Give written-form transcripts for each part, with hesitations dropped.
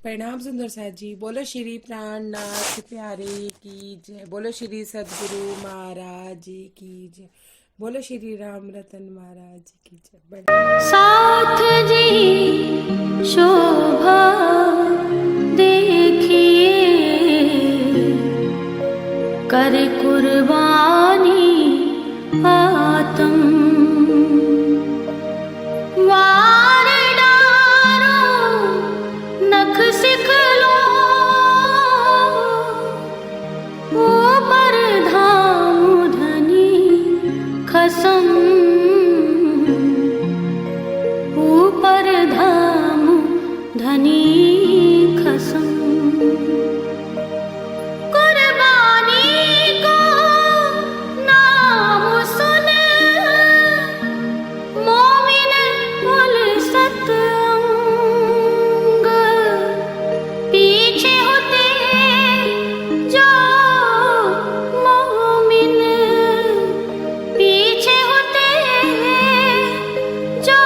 प्रणाम सुंदर साथ जी। बोलो श्री प्राणनाथ प्यारे की जय। बोलो श्री सदगुरु महाराज की जय। बोलो श्री राम रतन महाराज की जय। साथ जी शोभा देखिए, कर कुर्बानी आत्म वार डारो नख सिखलो, ऊपर धाम धनी खसम, ऊपर धाम धनी खसम। कुर्बानी को नाम सुन मोमिन उलसत अंग, पीछे होते जो मोमिन, पीछे होते जो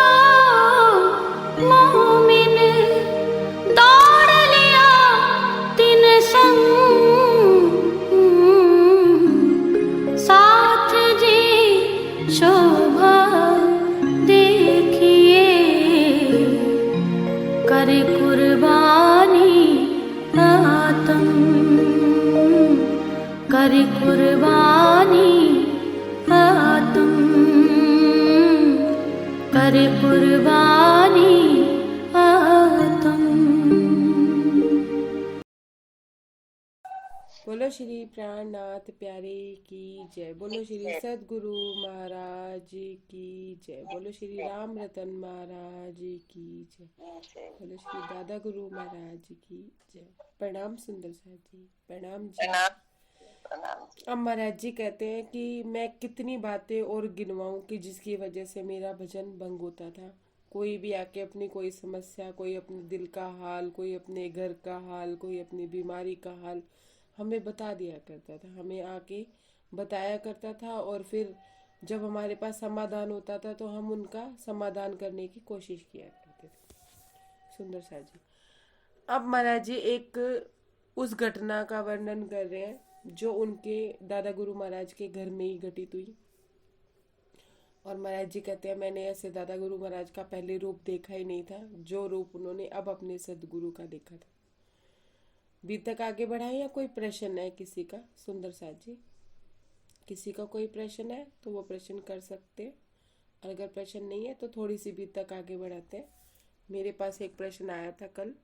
मोमिन, दौड़ लिया तिन संग। साथ जी शोभा देखिए, कर कुर्बानी आत्म, कर कुर्बानी आत्म, कर कुर्बानी आत्म। बोलो श्री प्राणनाथ प्यारे की जय। बोलो श्री सदगुरु महाराज की जय। बोलो श्री राम रतन महाराज की जय। बोलो श्री दादा गुरु महाराज की जय। प्रणाम सुंदर साथ जी। प्रणाम जी। अब महाराज जी कहते हैं कि मैं कितनी बातें और गिनवाऊं कि जिसकी वजह से मेरा भजन भंग होता था। कोई भी आके अपनी कोई समस्या, कोई अपने दिल का हाल, कोई अपने घर का हाल, कोई अपनी बीमारी का हाल हमें बता दिया करता था, हमें आके बताया करता था। और फिर जब हमारे पास समाधान होता था तो हम उनका समाधान करने की कोशिश किया करते थे। सुंदर सा जी। अब महाराज जी एक उस घटना का वर्णन कर रहे हैं जो उनके दादा गुरु महाराज के घर में ही घटित हुई। और महाराज जी कहते हैं मैंने ऐसे दादा गुरु महाराज का पहले रूप देखा ही नहीं था जो रूप उन्होंने अब अपने सदगुरु का देखा था। अभी तक आगे बढ़ाए या कोई प्रश्न है किसी का? सुंदर साथ जी, किसी का कोई प्रश्न है तो वो प्रश्न कर सकते हैं, और अगर प्रश्न नहीं है तो थोड़ी सी भी तक आगे बढ़ाते हैं। मेरे पास एक प्रश्न आया था कल,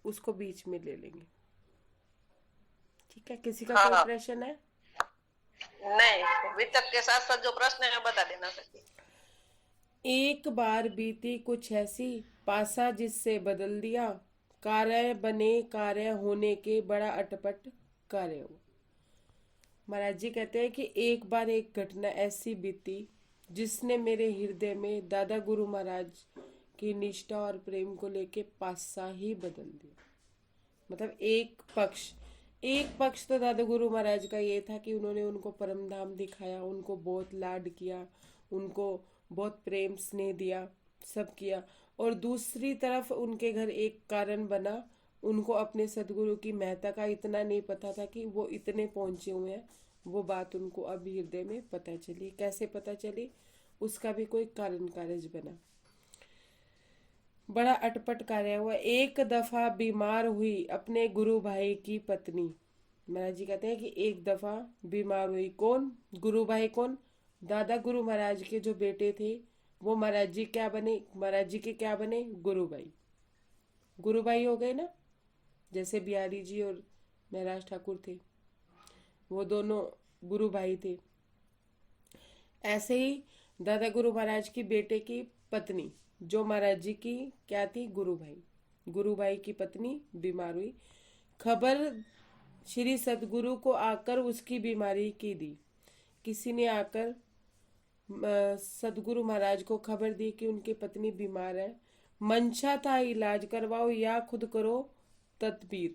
उसको बीच में ले लेंगे। ठीक है, किसी का कोई प्रश्न है? नहीं, वितक के साथ साथ जो प्रश्न है बता देना सर। एक बार बीती कुछ ऐसी, पासा जिससे बदल दिया, कार्य बने कार्य होने के बड़ा अटपट कार्य हो। महाराज जी कहते हैं कि एक बार एक घटना ऐसी बीती जिसने मेरे हृदय में दादा गुरु महाराज की निष्ठा और प्रेम को लेके पासा ही बदल दिया। मतलब एक पक्ष तो दादा गुरु महाराज का ये था कि उन्होंने उनको परम धाम दिखाया, उनको बहुत लाड किया, उनको बहुत प्रेम स्नेह दिया, सब किया। और दूसरी तरफ उनके घर एक कारण बना, उनको अपने सदगुरु की महत्ता का इतना नहीं पता था कि वो इतने पहुंचे हुए हैं। वो बात उनको अब हृदय में पता चली। कैसे पता चली? उसका भी कोई कारण कारज बना, बड़ा अटपट कार्य हुआ। एक दफा बीमार हुई अपने गुरु भाई की पत्नी। महाराज जी कहते हैं कि एक दफा बीमार हुई। कौन? गुरु भाई। कौन? दादा गुरु महाराज के जो बेटे थे वो महाराज जी क्या बने? महाराज जी के क्या बने? गुरु भाई। गुरु भाई हो गए ना, जैसे बिहारी जी और महराज ठाकुर थे, वो दोनों गुरु भाई थे। ऐसे ही दादा गुरु महाराज की बेटे की पत्नी जो महाराज जी की क्या थी? गुरु भाई। गुरु भाई की पत्नी बीमार हुई। खबर श्री सदगुरु को आकर उसकी बीमारी की दी। किसी ने आकर सदगुरु महाराज को खबर दी कि उनकी पत्नी बीमार है। मंशा था इलाज करवाओ या खुद करो तदबीर।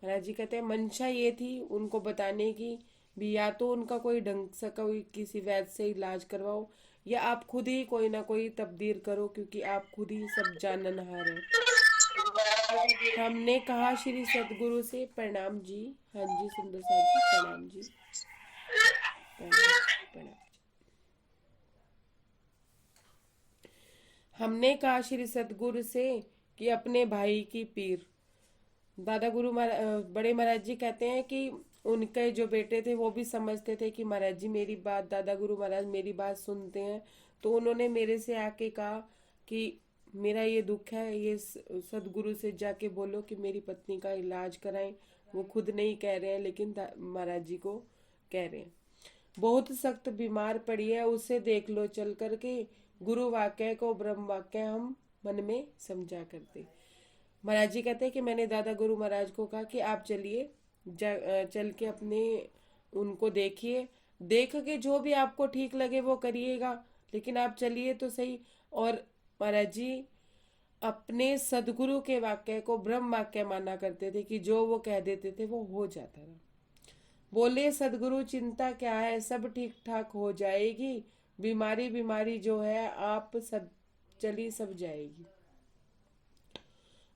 महाराज जी कहते हैं मंशा ये थी उनको बताने की भी, या तो उनका कोई ढंग से कोई किसी वैद्य से इलाज करवाओ, या आप खुद ही कोई ना कोई तब्दीर करो, क्योंकि आप खुद ही सब जाननहार हैं। हमने कहा श्री सतगुरु से प्रणाम जी। हाँ जी सुंदर साथ जी, प्रणाम जी, प्रणाम प्रणाम। हमने कहा श्री सतगुरु से कि अपने भाई की पीर। दादा गुरु महाराज, बड़े महाराज जी कहते हैं कि उनके जो बेटे थे वो भी समझते थे कि महाराज जी मेरी बात, दादा गुरु महाराज मेरी बात सुनते हैं। तो उन्होंने मेरे से आके कहा कि मेरा ये दुख है, ये सदगुरु से जाके बोलो कि मेरी पत्नी का इलाज कराएं। वो खुद नहीं कह रहे हैं लेकिन महाराज जी को कह रहे हैं। बहुत सख्त बीमार पड़ी है, उसे देख लो चल करके। गुरु वाक्य को ब्रह्म वाक्य हम मन में समझा करते। महाराज जी कहते हैं कि मैंने दादा गुरु महाराज को कहा कि आप चलिए, चल के अपने उनको देखिए, देख के जो भी आपको ठीक लगे वो करिएगा, लेकिन आप चलिए तो सही। और महाराज जी अपने सदगुरु के वाक्य को ब्रह्म वाक्य माना करते थे कि जो वो कह देते थे वो हो जाता था। बोले सदगुरु चिंता क्या है, सब ठीक ठाक हो जाएगी। बीमारी बीमारी जो है आप सब चली सब जाएगी।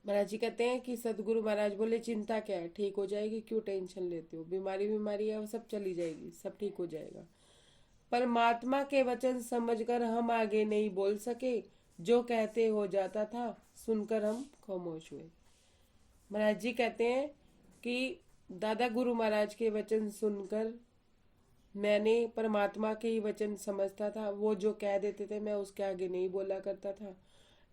महाराज जी कहते हैं कि सदगुरु महाराज बोले चिंता क्या है, ठीक हो जाएगी, क्यों टेंशन लेते हो, बीमारी बीमारी है वो सब चली जाएगी, सब ठीक हो जाएगा। परमात्मा के वचन समझकर हम आगे नहीं बोल सके, जो कहते हो जाता था सुनकर हम खामोश हुए। महाराज जी कहते हैं कि दादा गुरु महाराज के वचन सुनकर मैंने परमात्मा के ही वचन समझता था, वो जो कह देते थे मैं उसके आगे नहीं बोला करता था।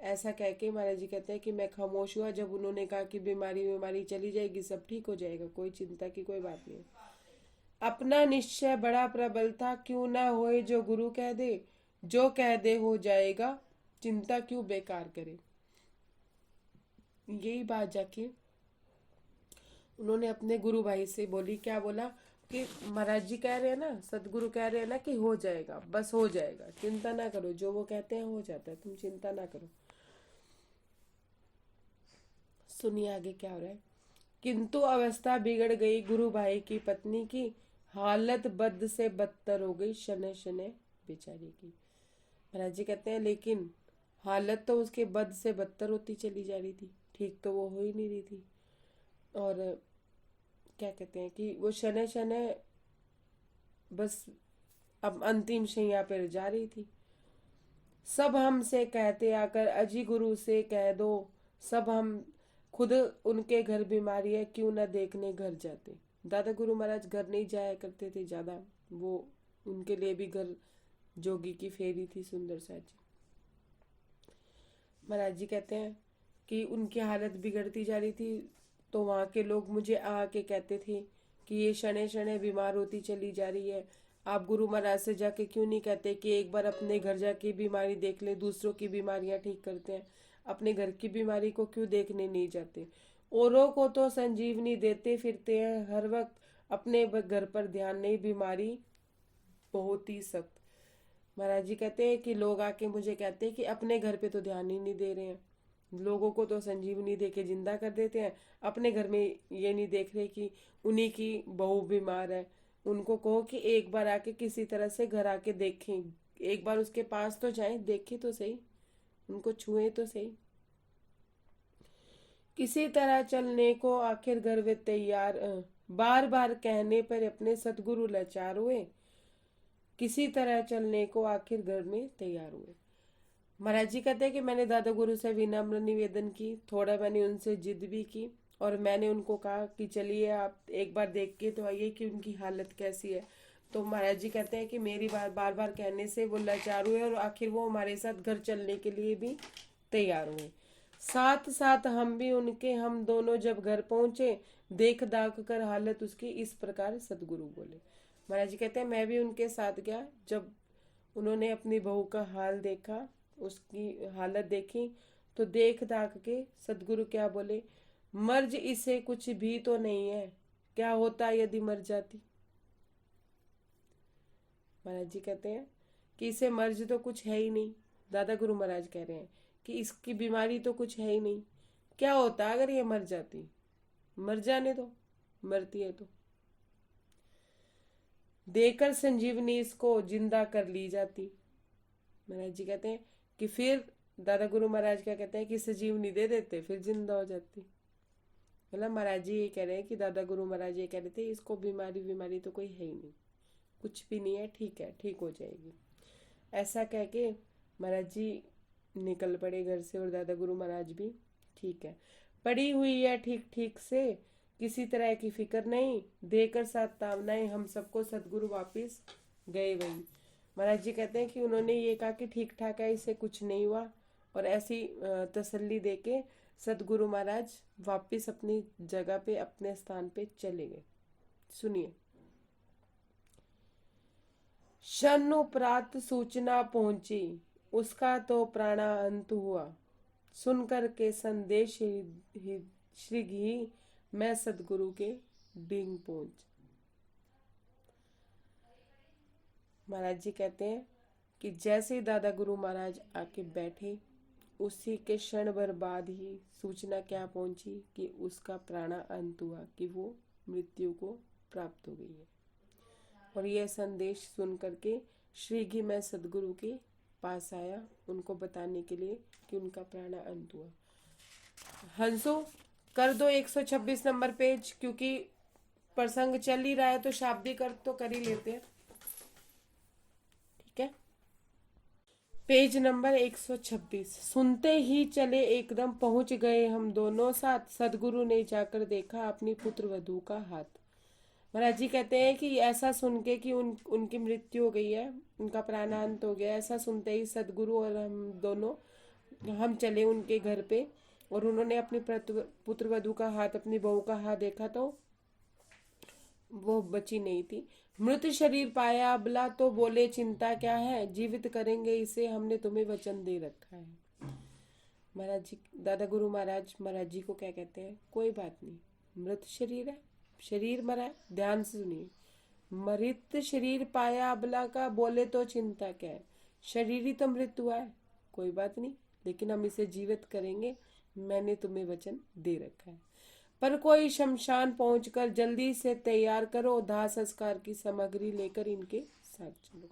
ऐसा कह के महाराज जी कहते हैं कि मैं खामोश हुआ जब उन्होंने कहा कि बीमारी बीमारी चली जाएगी, सब ठीक हो जाएगा, कोई चिंता की कोई बात नहीं। अपना निश्चय बड़ा प्रबल था, क्यों ना होए जो गुरु कह दे, जो कह दे हो जाएगा, चिंता क्यों बेकार करे। यही बात जाके उन्होंने अपने गुरु भाई से बोली। क्या बोला कि महाराज जी कह रहे हैं ना, सदगुरु कह रहे हैं ना कि हो जाएगा, बस हो जाएगा, चिंता ना करो, जो वो कहते हैं हो जाता है, तुम चिंता ना करो। सुनिए आगे क्या हो रहा है। किंतु अवस्था बिगड़ गई गुरु भाई की पत्नी की, हालत बद से बदतर हो गई शनै शनै बेचारी की। महाराज जी कहते हैं लेकिन हालत तो उसके बद से बदतर होती चली जा रही थी, ठीक तो वो हो ही नहीं रही थी। और क्या कहते हैं कि वो शनै शनै बस अब अंतिम शैया पर जा रही थी। सब हमसे कहते आकर अजी गुरु से कह दो, सब हम खुद उनके घर बीमारी है, क्यों ना देखने घर जाते। दादा गुरु महाराज घर नहीं जाया करते थे ज्यादा, वो उनके लिए भी घर जोगी की फेरी थी सुंदर सा जी। महाराज जी कहते हैं कि उनकी हालत बिगड़ती जा रही थी, तो वहाँ के लोग मुझे आके कहते थे कि ये शनै शनै बीमार होती चली जा रही है, आप गुरु महाराज से जाके क्यों नहीं कहते कि एक बार अपने घर जाके बीमारी देख ले, दूसरों की बीमारियां ठीक करते हैं, अपने घर की बीमारी को क्यों देखने नहीं जाते। औरों को तो संजीवनी देते फिरते हैं हर वक्त, अपने घर पर ध्यान नहीं, बीमारी बहुत ही सख्त। महाराज जी कहते हैं कि लोग आके मुझे कहते हैं कि अपने घर पे तो ध्यान ही नहीं दे रहे हैं, लोगों को तो संजीवनी दे के जिंदा कर देते हैं, अपने घर में ये नहीं देख रहे कि उन्हीं की बहू बीमार है, उनको कहो कि एक बार आके किसी तरह से घर आके देखें, एक बार उसके पास तो जाएं, देखें तो सही, उनको छुए तो सही। किसी तरह चलने को आखिर घर वे तैयार, बार बार कहने पर अपने सतगुरु लाचार हुए, किसी तरह चलने को आखिर घर में तैयार हुए। महाराज जी कहते हैं कि मैंने दादा गुरु से विनम्र निवेदन की, थोड़ा मैंने उनसे जिद भी की, और मैंने उनको कहा कि चलिए आप एक बार देख के तो आइए कि उनकी हालत कैसी है। तो महाराज जी कहते हैं कि मेरी बार बार कहने से वो लाचार हुए और आखिर वो हमारे साथ घर चलने के लिए भी तैयार हुए। साथ साथ हम दोनों जब घर पहुंचे, देख दाख कर हालत उसकी इस प्रकार सतगुरु बोले। महाराज जी कहते हैं मैं भी उनके साथ गया, जब उन्होंने अपनी बहू का हाल देखा, उसकी हालत देखी, तो देख दाख के सतगुरु क्या बोले, मर्ज इसे कुछ भी तो नहीं है, क्या होता यदि मर जाती। महाराज जी कहते हैं कि इसे मर्ज तो कुछ है ही नहीं, दादा गुरु महाराज कह रहे हैं कि इसकी बीमारी तो कुछ है ही नहीं, क्या होता अगर ये मर जाती, मर जाने दो, मरती है तो देकर संजीवनी इसको जिंदा कर ली जाती। महाराज जी कहते हैं कि फिर दादा गुरु महाराज क्या कहते हैं कि सजीवनी दे देते, फिर जिंदा हो जाती। मतलब महाराज जी ये कह रहे हैं कि दादा गुरु महाराज ये कह रहे थे इसको बीमारी तो कोई है ही नहीं, कुछ भी नहीं है, ठीक है, ठीक हो जाएगी। ऐसा कह के महाराज जी निकल पड़े घर से, और दादा गुरु महाराज भी ठीक है, पड़ी हुई है ठीक ठीक से, किसी तरह की फिक्र नहीं, देकर साथ तावनाएं हम सबको सदगुरु वापिस गए वही। महाराज जी कहते हैं कि उन्होंने ये कहा कि ठीक ठाक है, इससे कुछ नहीं हुआ, और ऐसी तसल्ली देके सदगुरु महाराज वापिस अपनी जगह पे, अपने स्थान पे चले गए। सुनिए। क्षणोपरांत सूचना पहुंची, उसका तो प्राणांत हुआ, सुनकर के संदेश श्रीघ ही मैं सदगुरु के डींग पहुंच। महाराज जी कहते हैं कि जैसे ही दादा गुरु महाराज आके बैठे, उसी के क्षण भर बाद ही सूचना क्या पहुंची कि उसका प्राणा अंत हुआ, कि वो मृत्यु को प्राप्त हो गई है। और यह संदेश सुन करके श्रीघी मैं सदगुरु के पास आया, उनको बताने के लिए कि उनका प्राणा अंत हुआ। हंसो कर दो 126 नंबर पेज, क्योंकि प्रसंग चल ही रहा है तो शाब्दिक अर्थ तो कर ही लेते हैं। ठीक है, पेज नंबर 126। सुनते ही चले एकदम पहुंच गए हम दोनों साथ, सदगुरु ने जाकर देखा अपनी पुत्र वधू का हाथ। महाराज जी कहते हैं कि ऐसा सुन के कि उनकी मृत्यु हो गई है, उनका प्राणांत हो गया, ऐसा सुनते ही सदगुरु और हम दोनों हम चले उनके घर पे, और उन्होंने अपनी पुत्र वधू का हाथ, अपनी बहू का हाथ देखा तो वो बची नहीं थी। मृत शरीर पाया अबला तो बोले चिंता क्या है, जीवित करेंगे इसे, हमने तुम्हें वचन दे रखा है। महाराज जी, दादा गुरु महाराज जी को क्या कहते हैं, कोई बात नहीं, मृत शरीर है, शरीर मरा है, ध्यान से सुनिए। मृत शरीर पाया अबला का, बोले तो चिंता क्या है, शरीर ही तो मृत हुआ है, कोई बात नहीं, लेकिन हम इसे जीवित करेंगे, मैंने तुम्हें वचन दे रखा है। पर कोई शमशान पहुंचकर जल्दी से तैयार करो, दाह संस्कार की सामग्री लेकर इनके साथ चलो।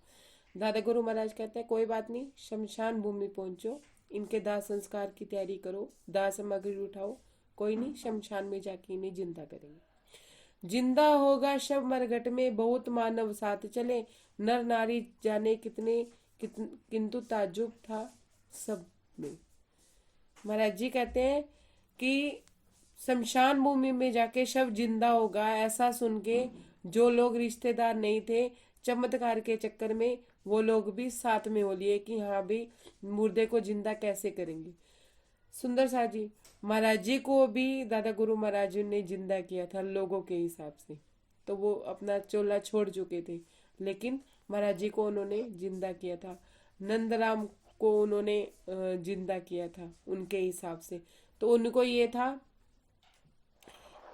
दादा गुरु महाराज कहते हैं कोई बात नहीं, शमशान भूमि पहुंचो, इनके दाह संस्कार की तैयारी करो, दाह सामग्री उठाओ, कोई नहीं, शमशान में जाके इन्हें जिंदा करेंगे। जिंदा होगा शव मरघट में, बहुत मानव साथ चले, नर नारी जाने कितने किंतु ताज्जुब था सब में। महाराज जी कहते हैं कि शमशान भूमि में जाके शव जिंदा होगा, ऐसा सुन के जो लोग रिश्तेदार नहीं थे, चमत्कार के चक्कर में वो लोग भी साथ में हो लिए कि हाँ भी मुर्दे को जिंदा कैसे करेंगे। सुंदर सा जी, महाराज जी को भी दादा गुरु महाराज जी ने जिंदा किया था लोगों के हिसाब से, तो वो अपना चोला छोड़ चुके थे, लेकिन महाराज जी को उन्होंने जिंदा किया था। नंदराम को उन्होंने जिंदा किया था उनके हिसाब से, तो उनको ये था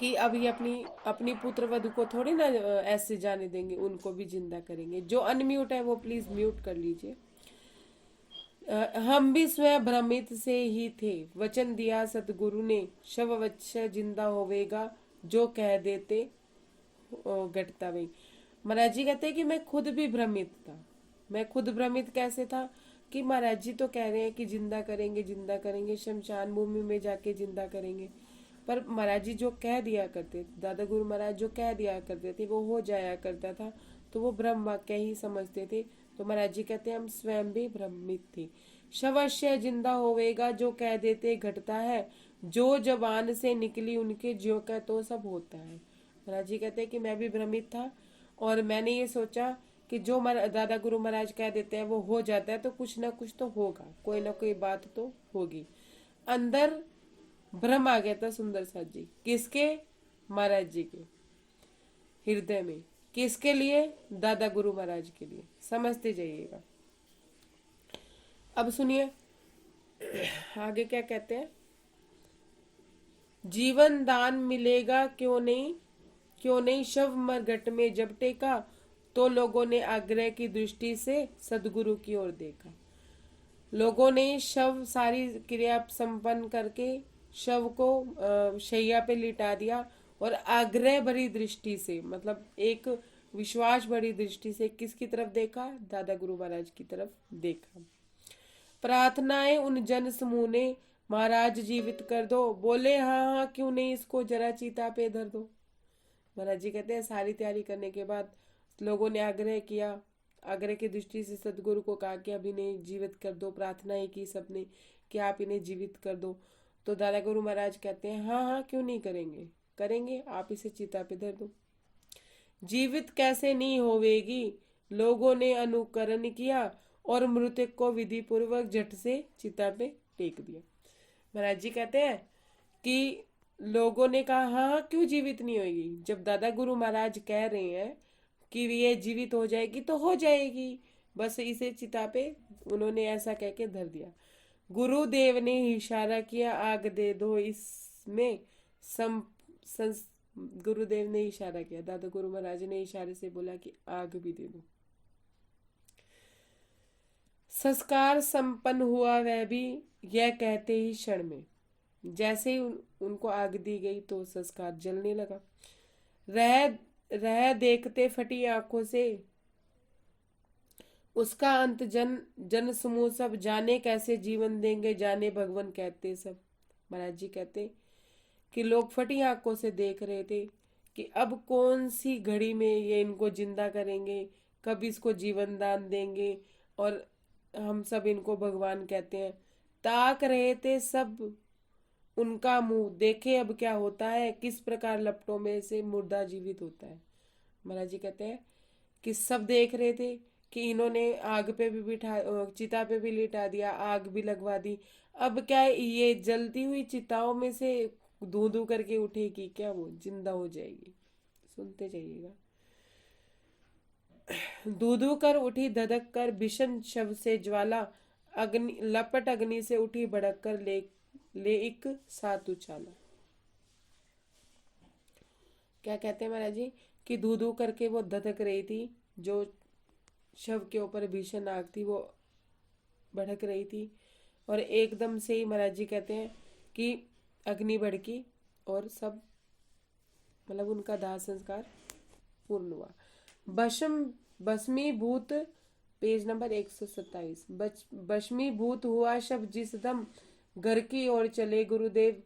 कि अब ये अपनी पुत्र वधू को थोड़ी ना ऐसे जाने देंगे, उनको भी जिंदा करेंगे। जो अनम्यूट है वो प्लीज म्यूट कर लीजिए। हम भी स्वयं भ्रमित से ही थे, वचन दिया सतगुरु ने, शववच्छ जिंदा होवेगा, जो कह देते घटता वही। महाराज जी कहते हैं कि मैं खुद भी भ्रमित था। मैं खुद भ्रमित कैसे था कि महाराज जी तो कह रहे हैं कि जिंदा करेंगे, शमशान भूमि में जाके जिंदा करेंगे, पर महाराज जी जो कह दिया करते, दादा गुरु महाराज जो कह दिया करते थे वो हो जाया करता था, तो वो ब्रह्म वाक्य ही समझते थे। तो महाराज जी कहते हैं हम स्वयं भी भ्रमित थे। शवश्य जिंदा होवेगा, जो कह देते घटता है, जो जबान से निकली उनके ज्यों का तो सब होता है। महाराज जी कहते हैं कि मैं भी भ्रमित था, और मैंने ये सोचा कि जो दादा गुरु महाराज कह देते हैं वो हो जाता है, तो कुछ ना कुछ तो होगा, कोई ना कोई बात तो होगी। अंदर भ्रम आ गया था सुंदर साथ जी, किसके? महाराज जी के हृदय में। किसके लिए? दादा गुरु महाराज के लिए। समझते जाइएगा। अब सुनिए आगे क्या कहते हैं। जीवन दान मिलेगा क्यों नहीं, शव मरघट में जब टेका, तो लोगों ने आग्रह की दृष्टि से सदगुरु की ओर देखा। लोगों ने शव सारी क्रिया संपन्न करके शव को शैया पे लिटा दिया, और आग्रह भरी दृष्टि से, मतलब एक विश्वास भरी दृष्टि से किसकी तरफ देखा? दादा गुरु महाराज की तरफ देखा। प्रार्थनाएं उन जन समूह ने, महाराज जीवित कर दो। बोले हाँ हाँ क्यों नहीं, इसको जरा चिता पे धर दो। महाराज जी कहते हैं सारी तैयारी करने के बाद लोगों ने आग्रह किया, आग्रह की दृष्टि से सदगुरु को कहा कि अब इन्हें जीवित कर दो। प्रार्थनाएं की सबने कि आप इन्हें जीवित कर दो। तो दादा गुरु महाराज कहते हैं हाँ हाँ क्यों नहीं करेंगे, करेंगे, आप इसे चिता पे धर दो। जीवित कैसे नहीं होवेगी। लोगों ने अनुकरण किया और मृतक को विधि पूर्वक झट से चिता पे टेक दिया। महाराज जी कहते हैं कि लोगों ने कहा हाँ हाँ क्यों जीवित नहीं होगी। जब दादा गुरु महाराज कह रहे हैं कि ये जीवित हो जाएगी तो हो जाएगी, बस इसे चिता पे उन्होंने ऐसा कह के धर दिया। गुरुदेव ने इशारा किया, आग दे दो इसमें गुरुदेव ने इशारा किया, दादा गुरु महाराज ने इशारे से बोला कि आग भी दे दो। संस्कार संपन्न हुआ, वह भी यह कहते ही क्षण में। जैसे ही उनको आग दी गई तो संस्कार जलने लगा। रह देखते फटी आंखों से उसका अंत। जन समूह सब जाने कैसे जीवन देंगे, जाने भगवान कहते सब। महाराज जी कहते कि लोग फटी आंखों से देख रहे थे कि अब कौन सी घड़ी में ये इनको जिंदा करेंगे, कब इसको जीवन दान देंगे, और हम सब इनको भगवान कहते हैं। ताक रहे थे सब उनका मुंह, देखे अब क्या होता है, किस प्रकार लपटों में से मुर्दा जीवित होता है। महाराज जी कहते हैं कि सब देख रहे थे कि इन्होंने आग पे भी बिठा, चिता पे भी लिटा दिया, आग भी लगवा दी। अब क्या है, ये जलती हुई चिताओं में से धू धू करके उठेगी क्या, वो जिंदा हो जाएगी। सुनते जाइएगा। धू धू कर उठी, धधक कर भीषण शव से ज्वाला, अग्नि लपट अग्नि से उठी, भड़क कर ले एक साथ उछाला। क्या कहते हैं महाराज जी कि धू धू करके वो धधक रही थी, जो शव के ऊपर भीषण आग थी वो भड़क रही थी, और एकदम से ही महाराज जी कहते हैं कि अग्नि भड़की और सब मतलब उनका दाह संस्कार पूर्ण हुआ। भस्मीभूत, पेज नंबर 127। भस्मीभूत हुआ शव जिस दम, घर की ओर चले गुरुदेव।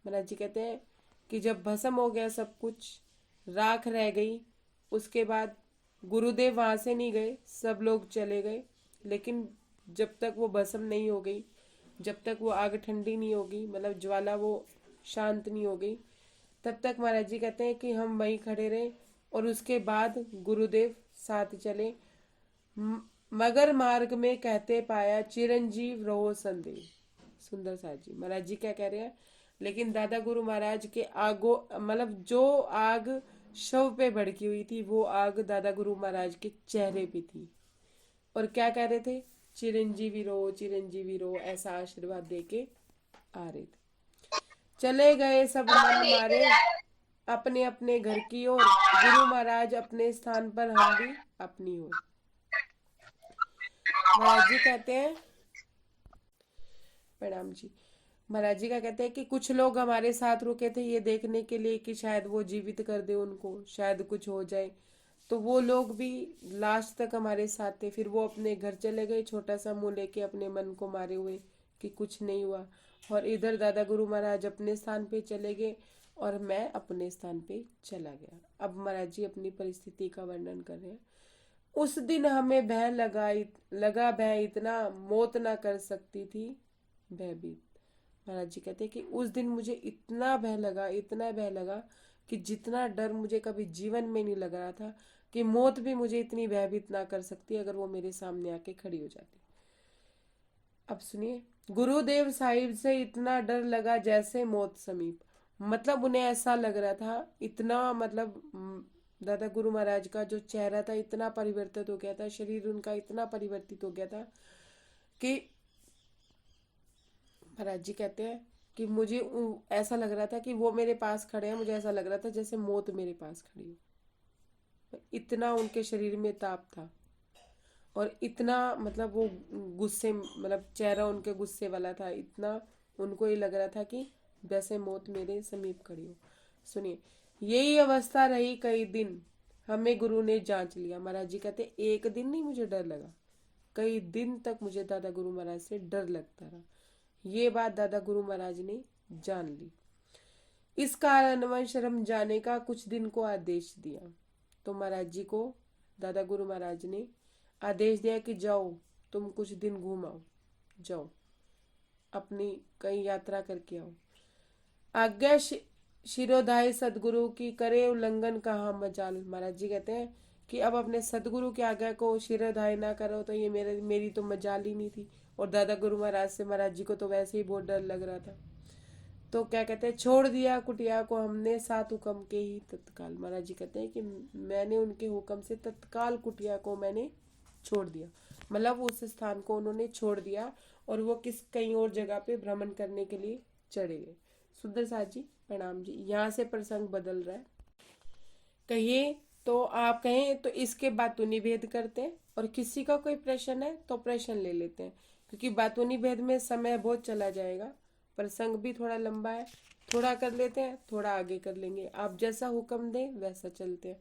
महाराज जी कहते हैं कि जब भस्म हो गया सब कुछ, राख रह गई, उसके बाद गुरुदेव वहां से नहीं गए, सब लोग चले गए। लेकिन जब तक वो भस्म नहीं हो गई, जब तक वो आग ठंडी नहीं होगी, मतलब ज्वाला वो शांत नहीं हो गई, तब तक महाराज जी कहते हैं कि हम वहीं खड़े रहे। और उसके बाद गुरुदेव साथ चले। मगर मार्ग में कहते पाया, चिरंजीव रहो संदेह। सुंदर साथ जी महाराज जी क्या कह रहे हैं, लेकिन दादा गुरु महाराज के आगो मतलब जो आग शव पे भड़की हुई थी, वो आग दादा गुरु महाराज के चेहरे पे थी। और क्या कह रहे थे, चिरंजीवी रहो, ऐसा आशीर्वाद देके आ रहे थे। चले गए सब मन मारे अपने अपने घर की ओर, गुरु महाराज अपने स्थान पर, हम भी अपनी ओर। महाराज जी कहते हैं, प्रणाम जी, महाराज जी का कहते हैं कि कुछ लोग हमारे साथ रुके थे ये देखने के लिए कि शायद वो जीवित कर दे उनको, शायद कुछ हो जाए। तो वो लोग भी लास्ट तक हमारे साथ थे। फिर वो अपने घर चले गए, छोटा सा मुंह लेके अपने मन को मारे हुए कि कुछ नहीं हुआ। और इधर दादा गुरु महाराज अपने स्थान पे चले गए और मैं अपने स्थान पे चला गया। अब महाराज जी अपनी परिस्थिति का वर्णन कर रहे हैं। उस दिन हमें भय लगा भय इतना, मौत ना कर सकती थी भयभीत। महाराज जी कहते हैं कि उस दिन मुझे इतना भय लगा कि जितना डर मुझे कभी जीवन में नहीं लग रहा था, कि मौत भी मुझे इतनी भयभीत ना कर सकती अगर वो मेरे सामने आके खड़ी हो जाती। अब सुनिए, गुरुदेव साहिब से इतना डर लगा जैसे मौत समीप। मतलब उन्हें ऐसा लग रहा था, इतना मतलब दादा गुरु महाराज का जो चेहरा था इतना परिवर्तित हो गया था, शरीर उनका इतना परिवर्तित हो गया था कि महाराज जी कहते हैं कि मुझे ऐसा लग रहा था कि वो मेरे पास खड़े हैं, मुझे ऐसा लग रहा था जैसे मौत मेरे पास खड़ी हो। इतना उनके शरीर में ताप था और इतना मतलब वो गुस्से, मतलब चेहरा उनके गुस्से वाला था, इतना उनको ये लग रहा था कि जैसे मौत मेरे समीप खड़ी हो। सुनिए, यही अवस्था रही कई दिन, हमें गुरु ने जांच लिया। महाराज जी कहते एक दिन नहीं मुझे डर लगा, कई दिन तक मुझे दादा गुरु महाराज से डर लगता रहा। ये बात दादा गुरु महाराज ने जान ली। इस कारण वंश रम जाने का कुछ दिन को आदेश दिया। तो महाराज जी को दादा गुरु महाराज ने आदेश दिया कि जाओ, तुम कुछ दिन घूम आओ, जाओ अपनी कहीं यात्रा करके आओ। आज्ञा शिरोधाय सदगुरु की करे उल्लंघन कहाँ मजाल। महाराज जी कहते हैं कि अब अपने सदगुरु की आज्ञा को शिरोधाय ना करो तो ये मेरी तो मजाल ही नहीं थी। और दादा गुरु महाराज से महाराज जी को तो वैसे ही बहुत डर लग रहा था। तो क्या कहते हैं, छोड़ दिया कुटिया को हमने सात हुक्म के ही तत्काल। महाराज जी कहते हैं कि मैंने उनके हुक्म से तत्काल कुटिया को मैंने छोड़ दिया, मतलब उस स्थान को उन्होंने छोड़ दिया और वो कहीं और जगह पे भ्रमण करने के लिए चढ़े गए। सुंदर साथ जी प्रणाम जी। यहाँ से प्रसंग बदल रहा है, कहिए तो आप कहें तो इसके बातूनी भेद करते हैं, और किसी का कोई प्रश्न है तो प्रश्न ले लेते हैं, क्योंकि बातूनी भेद में समय बहुत चला जाएगा। प्रसंग भी थोड़ा लंबा है, थोड़ा कर लेते हैं, थोड़ा आगे कर लेंगे। आप जैसा हुक्म दें वैसा चलते हैं।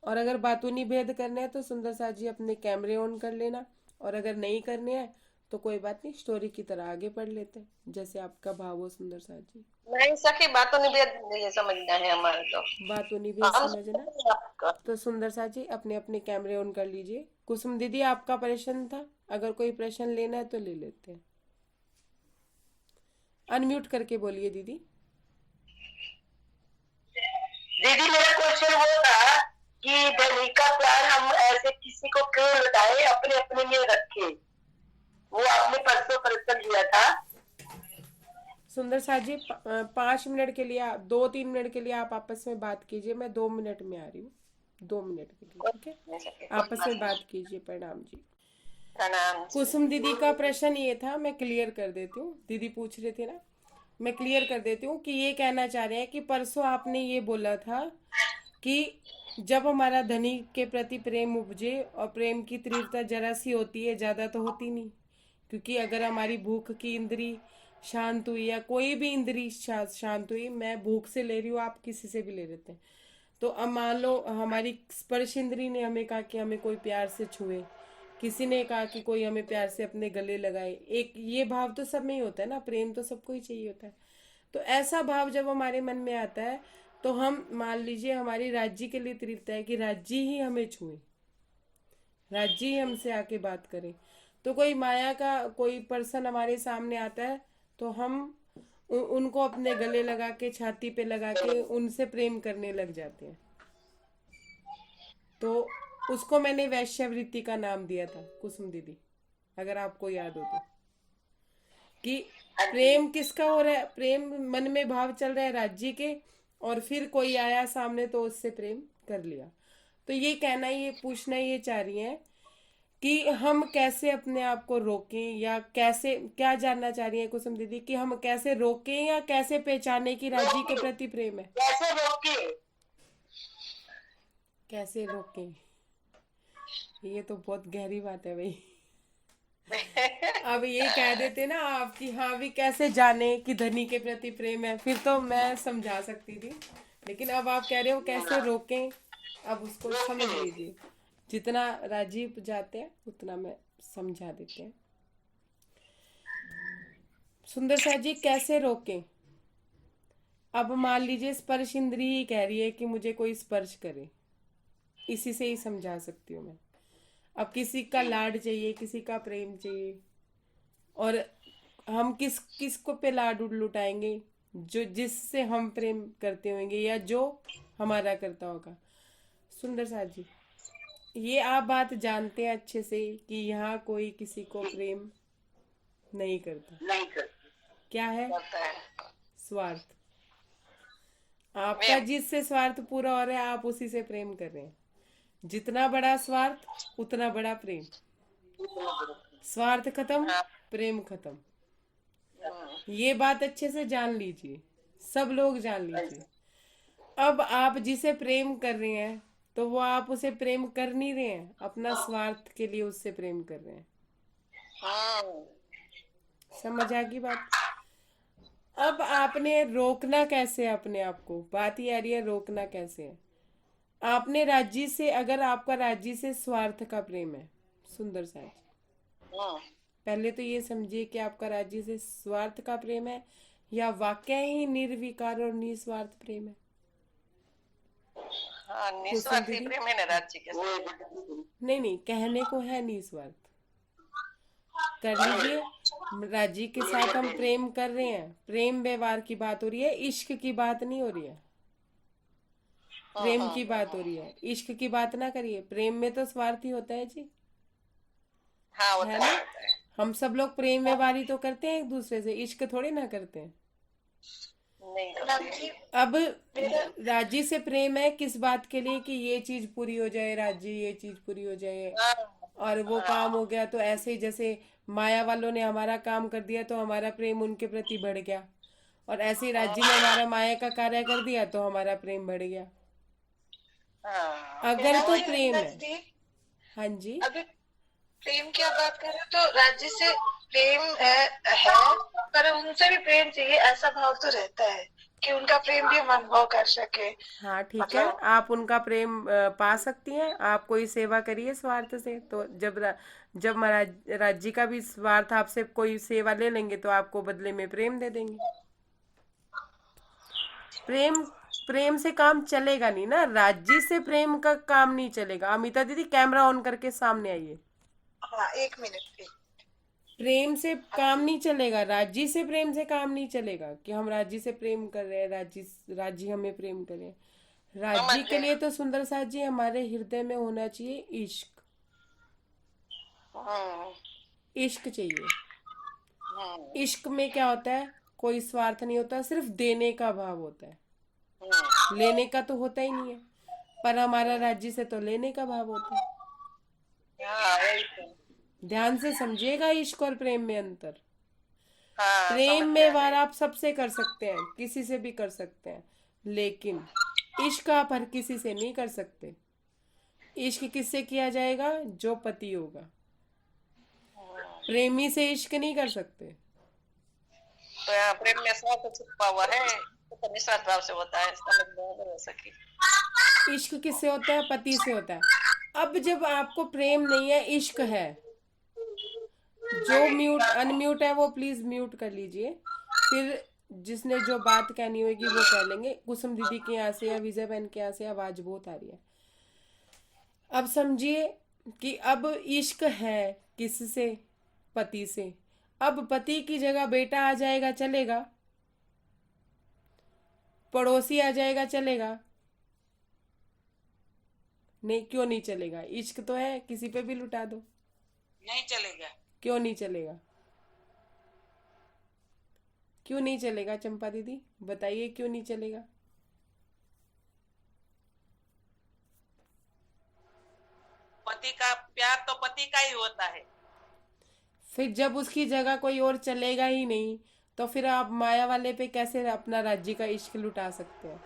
और अगर बातूनी भेद करने हैं तो सुंदर साथ जी अपने कैमरे ऑन कर लेना, और अगर नहीं करने हैं तो कोई बात नहीं, स्टोरी की तरह आगे पढ़ लेते हैं, जैसे आपका भाव हो सुंदर साथ जी। नहीं सखी, बातों निभेद ये समझना है हमारे तो। बातूनी भेद समझना। तो सुंदर साथ जी अपने अपने कैमरे ऑन कर लीजिए। कुसुम दीदी आपका प्रश्न था, अगर कोई प्रश्न लेना है तो ले लेते हैं। अनम्यूट करके बोलिए दीदी। दीदी मेरा क्वेश्चन वो था कि धनी का प्यार हम ऐसे किसी को क्यों लुटाए, अपने अपने में रखे। वो आपने परसों प्रश्न लिया था। सुंदर साथ जी 5 मिनट के लिए, 2-3 मिनट के लिए आप आपस में बात कीजिए। मैं 2 मिनट में आ रही हूँ, 2 मिनट के लिए, ठीक है? आपस में बात कीजिए। प्रणाम जी। प्रणाम। कुसुम दीदी का प्रश्न ये था, मैं क्लियर कर देती हूँ। दीदी पूछ रहे थे ना, मैं क्लियर कर देती हूँ कि ये कहना चाह रहे हैं कि परसों आपने ये बोला था कि जब हमारा धनी के प्रति प्रेम उपजे, और प्रेम की तीव्रता जरा सी होती है, ज्यादा तो होती नहीं, क्योंकि अगर हमारी भूख की इंद्री शांत हुई या कोई भी इंद्री शांत हुई, मैं भूख से ले रही हूँ, आप किसी से भी ले लेते हैं, तो अब मान लो हमारी स्पर्श इंद्री ने हमें कहा कि हमें कोई प्यार से छुए, किसी ने कहा कि कोई हमें प्यार से अपने गले लगाए, एक ये भाव तो सब में ही होता है ना, प्रेम तो सबको ही चाहिए होता है। तो ऐसा भाव जब हमारे मन में आता है तो हम मान लीजिए हमारी राज्य के लिए तीव्रता है कि राज्य ही हमें छुए, राज्य ही हमसे आके बात करे। तो कोई माया का कोई पर्सन हमारे सामने आता है तो हम उनको अपने गले लगा के, छाती पे लगा के उनसे प्रेम करने लग जाते हैं। तो उसको मैंने वैश्यवृत्ति का नाम दिया था कुसुम दीदी, अगर आपको याद हो तो, कि प्रेम किसका हो रहा है, प्रेम मन में भाव चल रहा है राज्य के, और फिर कोई आया सामने तो उससे प्रेम कर लिया। तो ये कहना, ये पूछना ये चाह रही हैं कि हम कैसे अपने आप को रोकें, या कैसे, क्या जानना चाह रही है कुसुम दीदी कि हम कैसे रोकें या कैसे पहचाने कि राज्य के प्रति प्रेम है? कैसे रोके, कैसे रोकें, ये तो बहुत गहरी बात है भाई। अब ये कह देते ना आप कि हाँ भी कैसे जाने कि धनी के प्रति प्रेम है, फिर तो मैं समझा सकती थी, लेकिन अब आप कह रहे हो कैसे रोकें, अब उसको समझ लीजिए। जितना राजीव जाते हैं उतना मैं समझा देते हैं। सुंदर साथ जी कैसे रोकें? अब मान लीजिए स्पर्श इंद्री ही कह रही है कि मुझे कोई स्पर्श करे, इसी से ही समझा सकती हूँ मैं। अब किसी का लाड चाहिए, किसी का प्रेम चाहिए, और हम किस को पे लाड लुटाएंगे, जो जिससे हम प्रेम करते होंगे या जो हमारा करता होगा। सुंदर साथ जी ये आप बात जानते हैं अच्छे से कि यहाँ कोई किसी को प्रेम नहीं करता। नहीं कर, क्या है? होता है स्वार्थ। आपका जिससे स्वार्थ पूरा हो रहा है आप उसी से प्रेम कर रहे हैं। जितना बड़ा स्वार्थ उतना बड़ा प्रेम। स्वार्थ खत्म, प्रेम खत्म। ये बात अच्छे से जान लीजिए, सब लोग जान लीजिए। अब आप जिसे प्रेम कर रहे हैं तो वो आप उसे प्रेम कर नहीं रहे हैं, अपना स्वार्थ के लिए उससे प्रेम कर रहे हैं। समझ आ गई बात? अब आपने रोकना कैसे अपने आप को, बात ही आ रही है रोकना कैसे है। आपने राज्य से, अगर आपका राज्य से स्वार्थ का प्रेम है सुंदर साथ, हम्म, पहले तो ये समझिए कि आपका राज्य से स्वार्थ का प्रेम है या वाकई ही निर्विकार और निस्वार्थ प्रेम है। हाँ, कुसुम निस्वार्थी दीदी, प्रेम है ना राज्य के साथ। नहीं नहीं, कहने को है निस्वार्थ, कर लीजिए। राज्य के साथ हम प्रेम कर रहे हैं, प्रेम व्यवहार की बात हो रही है, इश्क की बात नहीं हो रही है। प्रेम की बात हो रही है, इश्क की बात ना करिए। प्रेम में तो स्वार्थ ही होता है जी, हाँ, है होता ना। है, होता है। हम सब लोग प्रेम व्यवहार ही तो करते हैं एक दूसरे से, इश्क थोड़ी ना करते हैं। नहीं करते। अब राजी से प्रेम है किस बात के लिए, कि ये चीज पूरी हो जाए राजी, ये चीज पूरी हो जाए, हाँ, और वो काम हाँ, हो गया तो ऐसे ही जैसे माया वालों ने हमारा काम कर दिया तो हमारा प्रेम उनके प्रति बढ़ गया, और ऐसे ही राज्य ने हमारा माया का कार्य कर दिया तो हमारा प्रेम बढ़ गया। हाँ, अगर तो वही प्रेम है। नजदीक हाँ जी। अभी प्रेम की आप बात कर रहे हो तो राज्य से प्रेम है, पर उनसे भी प्रेम चाहिए ऐसा भाव तो रहता है कि उनका प्रेम भी हम अनुभव कर सके। हाँ ठीक है, मतलब आप उनका प्रेम पा सकती हैं। आप कोई सेवा करिए स्वार्थ से, तो जब राज्य का भी स्वार्थ आपसे कोई सेवा ले लेंगे तो आपको बदले में प्रेम दे देंगे। प्रेम प्रेम से काम चलेगा नहीं ना, राज्य से प्रेम का काम नहीं चलेगा। अमिता दीदी कैमरा ऑन करके सामने आइए। हाँ, 1 मिनट। प्रेम से काम नहीं चलेगा, राज्य से प्रेम से काम नहीं चलेगा कि हम राज्य से प्रेम कर रहे हैं, राज्य हमें प्रेम कर रहे हैं। समझ राज्य के गए। लिए तो सुंदर साथ जी हमारे हृदय में होना चाहिए इश्क। हम्म, इश्क चाहिए। हम्म, इश्क में क्या होता है, कोई स्वार्थ नहीं होता, सिर्फ देने का भाव होता है। हम्म, लेने का तो होता ही नहीं है, पर हमारा राज्य से तो लेने का भाव होता है। हाँ, वही तो। ध्यान से समझिएगा इश्क और प्रेम में अंतर। हाँ, प्रेम समझ में में आ वार गई। आप सबसे कर सकते हैं, किसी से भी कर सकते हैं, लेकिन इश्क आप हर किसी से नहीं कर सकते। इश्क किससे किया जाएगा, जो पति होगा। प्रेमी से इश्क नहीं कर सकते। तो यहाँ प्रेम में स्वार्थ छुपा हुआ है, तो निस्वार्थ भाव से होता है, समझ में हो सकी। इश्क किससे होता है, पति से होता है। अब जब आपको प्रेम नहीं है, इश्क है, जो म्यूट अनम्यूट है वो प्लीज म्यूट कर लीजिए। फिर जिसने जो बात कहनी होगी वो कह लेंगे। कुसुम दीदी के यहाँ से या विजय बहन के यहाँ से आवाज बहुत आ रही है। अब समझिए कि अब इश्क है किससे, पति से। अब पति की जगह बेटा आ जाएगा चलेगा, पड़ोसी आ जाएगा चलेगा? नहीं, क्यों नहीं चलेगा? इश्क तो है, किसी पे भी लुटा दो। नहीं चलेगा। क्यों नहीं चलेगा? क्यों नहीं चलेगा चंपा दीदी, बताइए क्यों नहीं चलेगा? पति का प्यार तो पति का ही होता है। फिर जब उसकी जगह कोई और चलेगा ही नहीं, तो फिर आप माया वाले पे कैसे अपना राज्य का इश्क लुटा सकते हैं?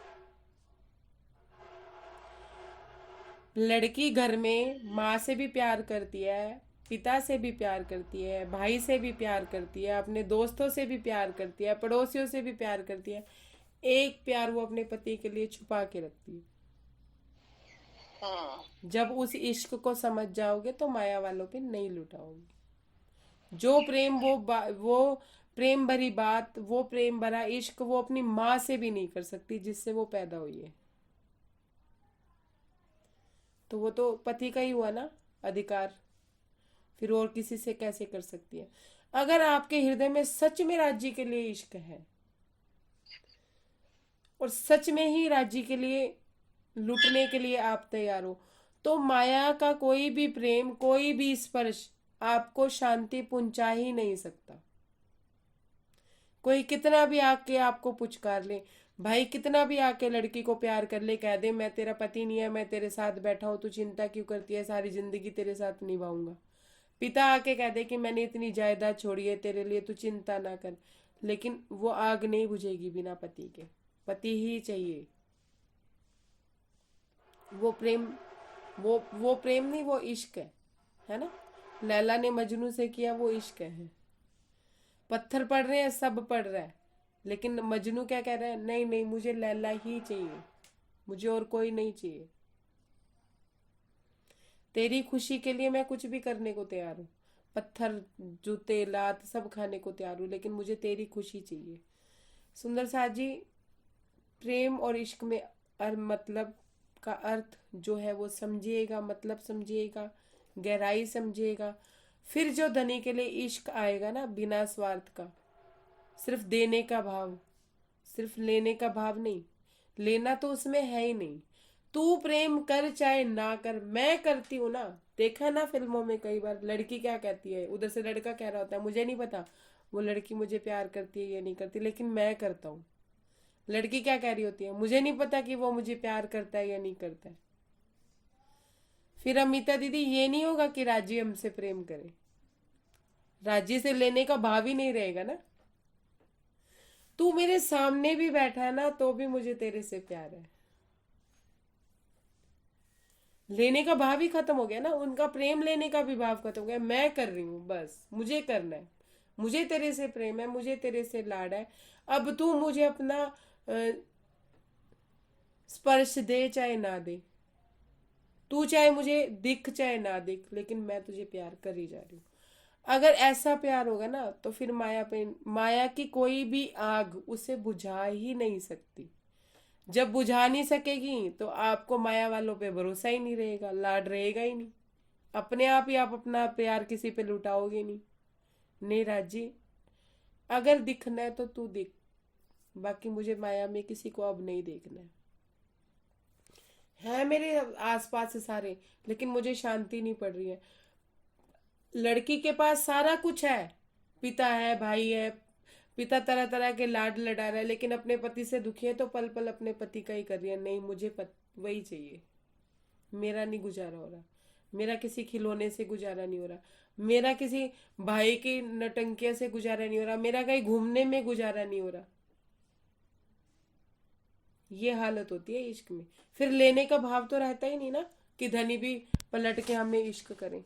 लड़की घर में माँ से भी प्यार करती है, पिता से भी प्यार करती है, भाई से भी प्यार करती है, अपने दोस्तों से भी प्यार करती है, पड़ोसियों से भी प्यार करती है। एक प्यार वो अपने पति के लिए छुपा के रखती है। जब उस इश्क को समझ जाओगे तो माया वालों पे नहीं लुटाओगे। जो प्रेम वो प्रेम भरी बात, वो प्रेम भरा इश्क वो अपनी माँ से भी नहीं कर सकती जिससे वो पैदा हुई है। तो वो तो पति का ही हुआ ना अधिकार, फिर और किसी से कैसे कर सकती है? अगर आपके हृदय में सच में राज्य के लिए इश्क है और सच में ही राज्य के लिए लुटने के लिए आप तैयार हो, तो माया का कोई भी प्रेम, कोई भी स्पर्श आपको शांति पहुंचा ही नहीं सकता। कोई कितना भी आके आपको पुचकार ले, भाई कितना भी आके लड़की को प्यार कर ले, कह दे मैं तेरा पति नहीं है, मैं तेरे साथ बैठा हूं, तू चिंता क्यों करती है, सारी जिंदगी तेरे साथ निभाऊंगा। पिता आके कह दे कि मैंने इतनी जायदाद छोड़ी है तेरे लिए, तू चिंता ना कर, लेकिन वो आग नहीं बुझेगी बिना पति के। पति ही चाहिए। वो प्रेम वो प्रेम नहीं, वो इश्क है ना। लैला ने मजनू से किया, वो इश्क है। पत्थर पड़ रहे हैं, सब पड़ रहा है, लेकिन मजनू क्या कह रहा है, नहीं नहीं मुझे लैला ही चाहिए, मुझे और कोई नहीं चाहिए। तेरी खुशी के लिए मैं कुछ भी करने को तैयार हूँ। पत्थर, जूते, लात सब खाने को तैयार हूँ, लेकिन मुझे तेरी खुशी चाहिए। सुंदर साथ जी, प्रेम और इश्क में मतलब का अर्थ जो है वो समझिएगा, मतलब समझिएगा, गहराई समझिएगा। फिर जो धनी के लिए इश्क आएगा ना, बिना स्वार्थ का, सिर्फ देने का भाव, सिर्फ लेने का भाव नहीं, लेना तो उसमें है ही नहीं। तू प्रेम कर चाहे ना कर, मैं करती हूँ ना। देखा ना फिल्मों में कई बार लड़की क्या कहती है, उधर से लड़का कह रहा होता है मुझे नहीं पता वो लड़की मुझे प्यार करती है या नहीं करती, लेकिन मैं करता हूँ। लड़की क्या कह रही होती है, मुझे नहीं पता कि वो मुझे प्यार करता है या नहीं करता है। फिर अमिता दीदी ये नहीं होगा कि राजी हमसे प्रेम करे, राजी से लेने का भाव ही नहीं रहेगा ना। तू मेरे सामने भी बैठा है ना तो भी मुझे तेरे से प्यार है। लेने का भाव ही खत्म हो गया ना, उनका प्रेम लेने का भी भाव खत्म हो गया। मैं कर रही हूँ, बस मुझे करना है, मुझे तेरे से प्रेम है, मुझे तेरे से लाड है। अब तू मुझे अपना स्पर्श दे चाहे ना दे, तू चाहे मुझे दिख चाहे ना दिख, लेकिन मैं तुझे प्यार कर ही जा रही हूँ। अगर ऐसा प्यार होगा ना तो फिर माया की कोई भी आग उसे बुझा ही नहीं सकती। जब बुझा नहीं सकेगी तो आपको माया वालों पे भरोसा ही नहीं रहेगा, लाड रहेगा ही नहीं, अपने आप ही आप अपना प्यार किसी पे लुटाओगे नहीं। नहीं राजी, अगर दिखना है तो तू दिख, बाकी मुझे माया में किसी को अब नहीं देखना है मेरे आसपास से सारे, लेकिन मुझे शांति नहीं पड़ रही है। लड़की के पास सारा कुछ है, पिता है, भाई है, पिता तरह तरह के लाड लड़ा रहा है, लेकिन अपने पति से दुखी है तो पल पल अपने पति का ही कर रही है। नहीं, मुझे वही चाहिए, मेरा नहीं गुजारा हो रहा, मेरा किसी खिलौने से गुजारा नहीं हो रहा, मेरा किसी भाई की नटंकिया से गुजारा नहीं हो रहा, मेरा कहीं घूमने में गुजारा नहीं हो रहा। ये हालत होती है इश्क में। फिर लेने का भाव तो रहता ही नहीं ना कि धनी भी पलट के हमें इश्क करें।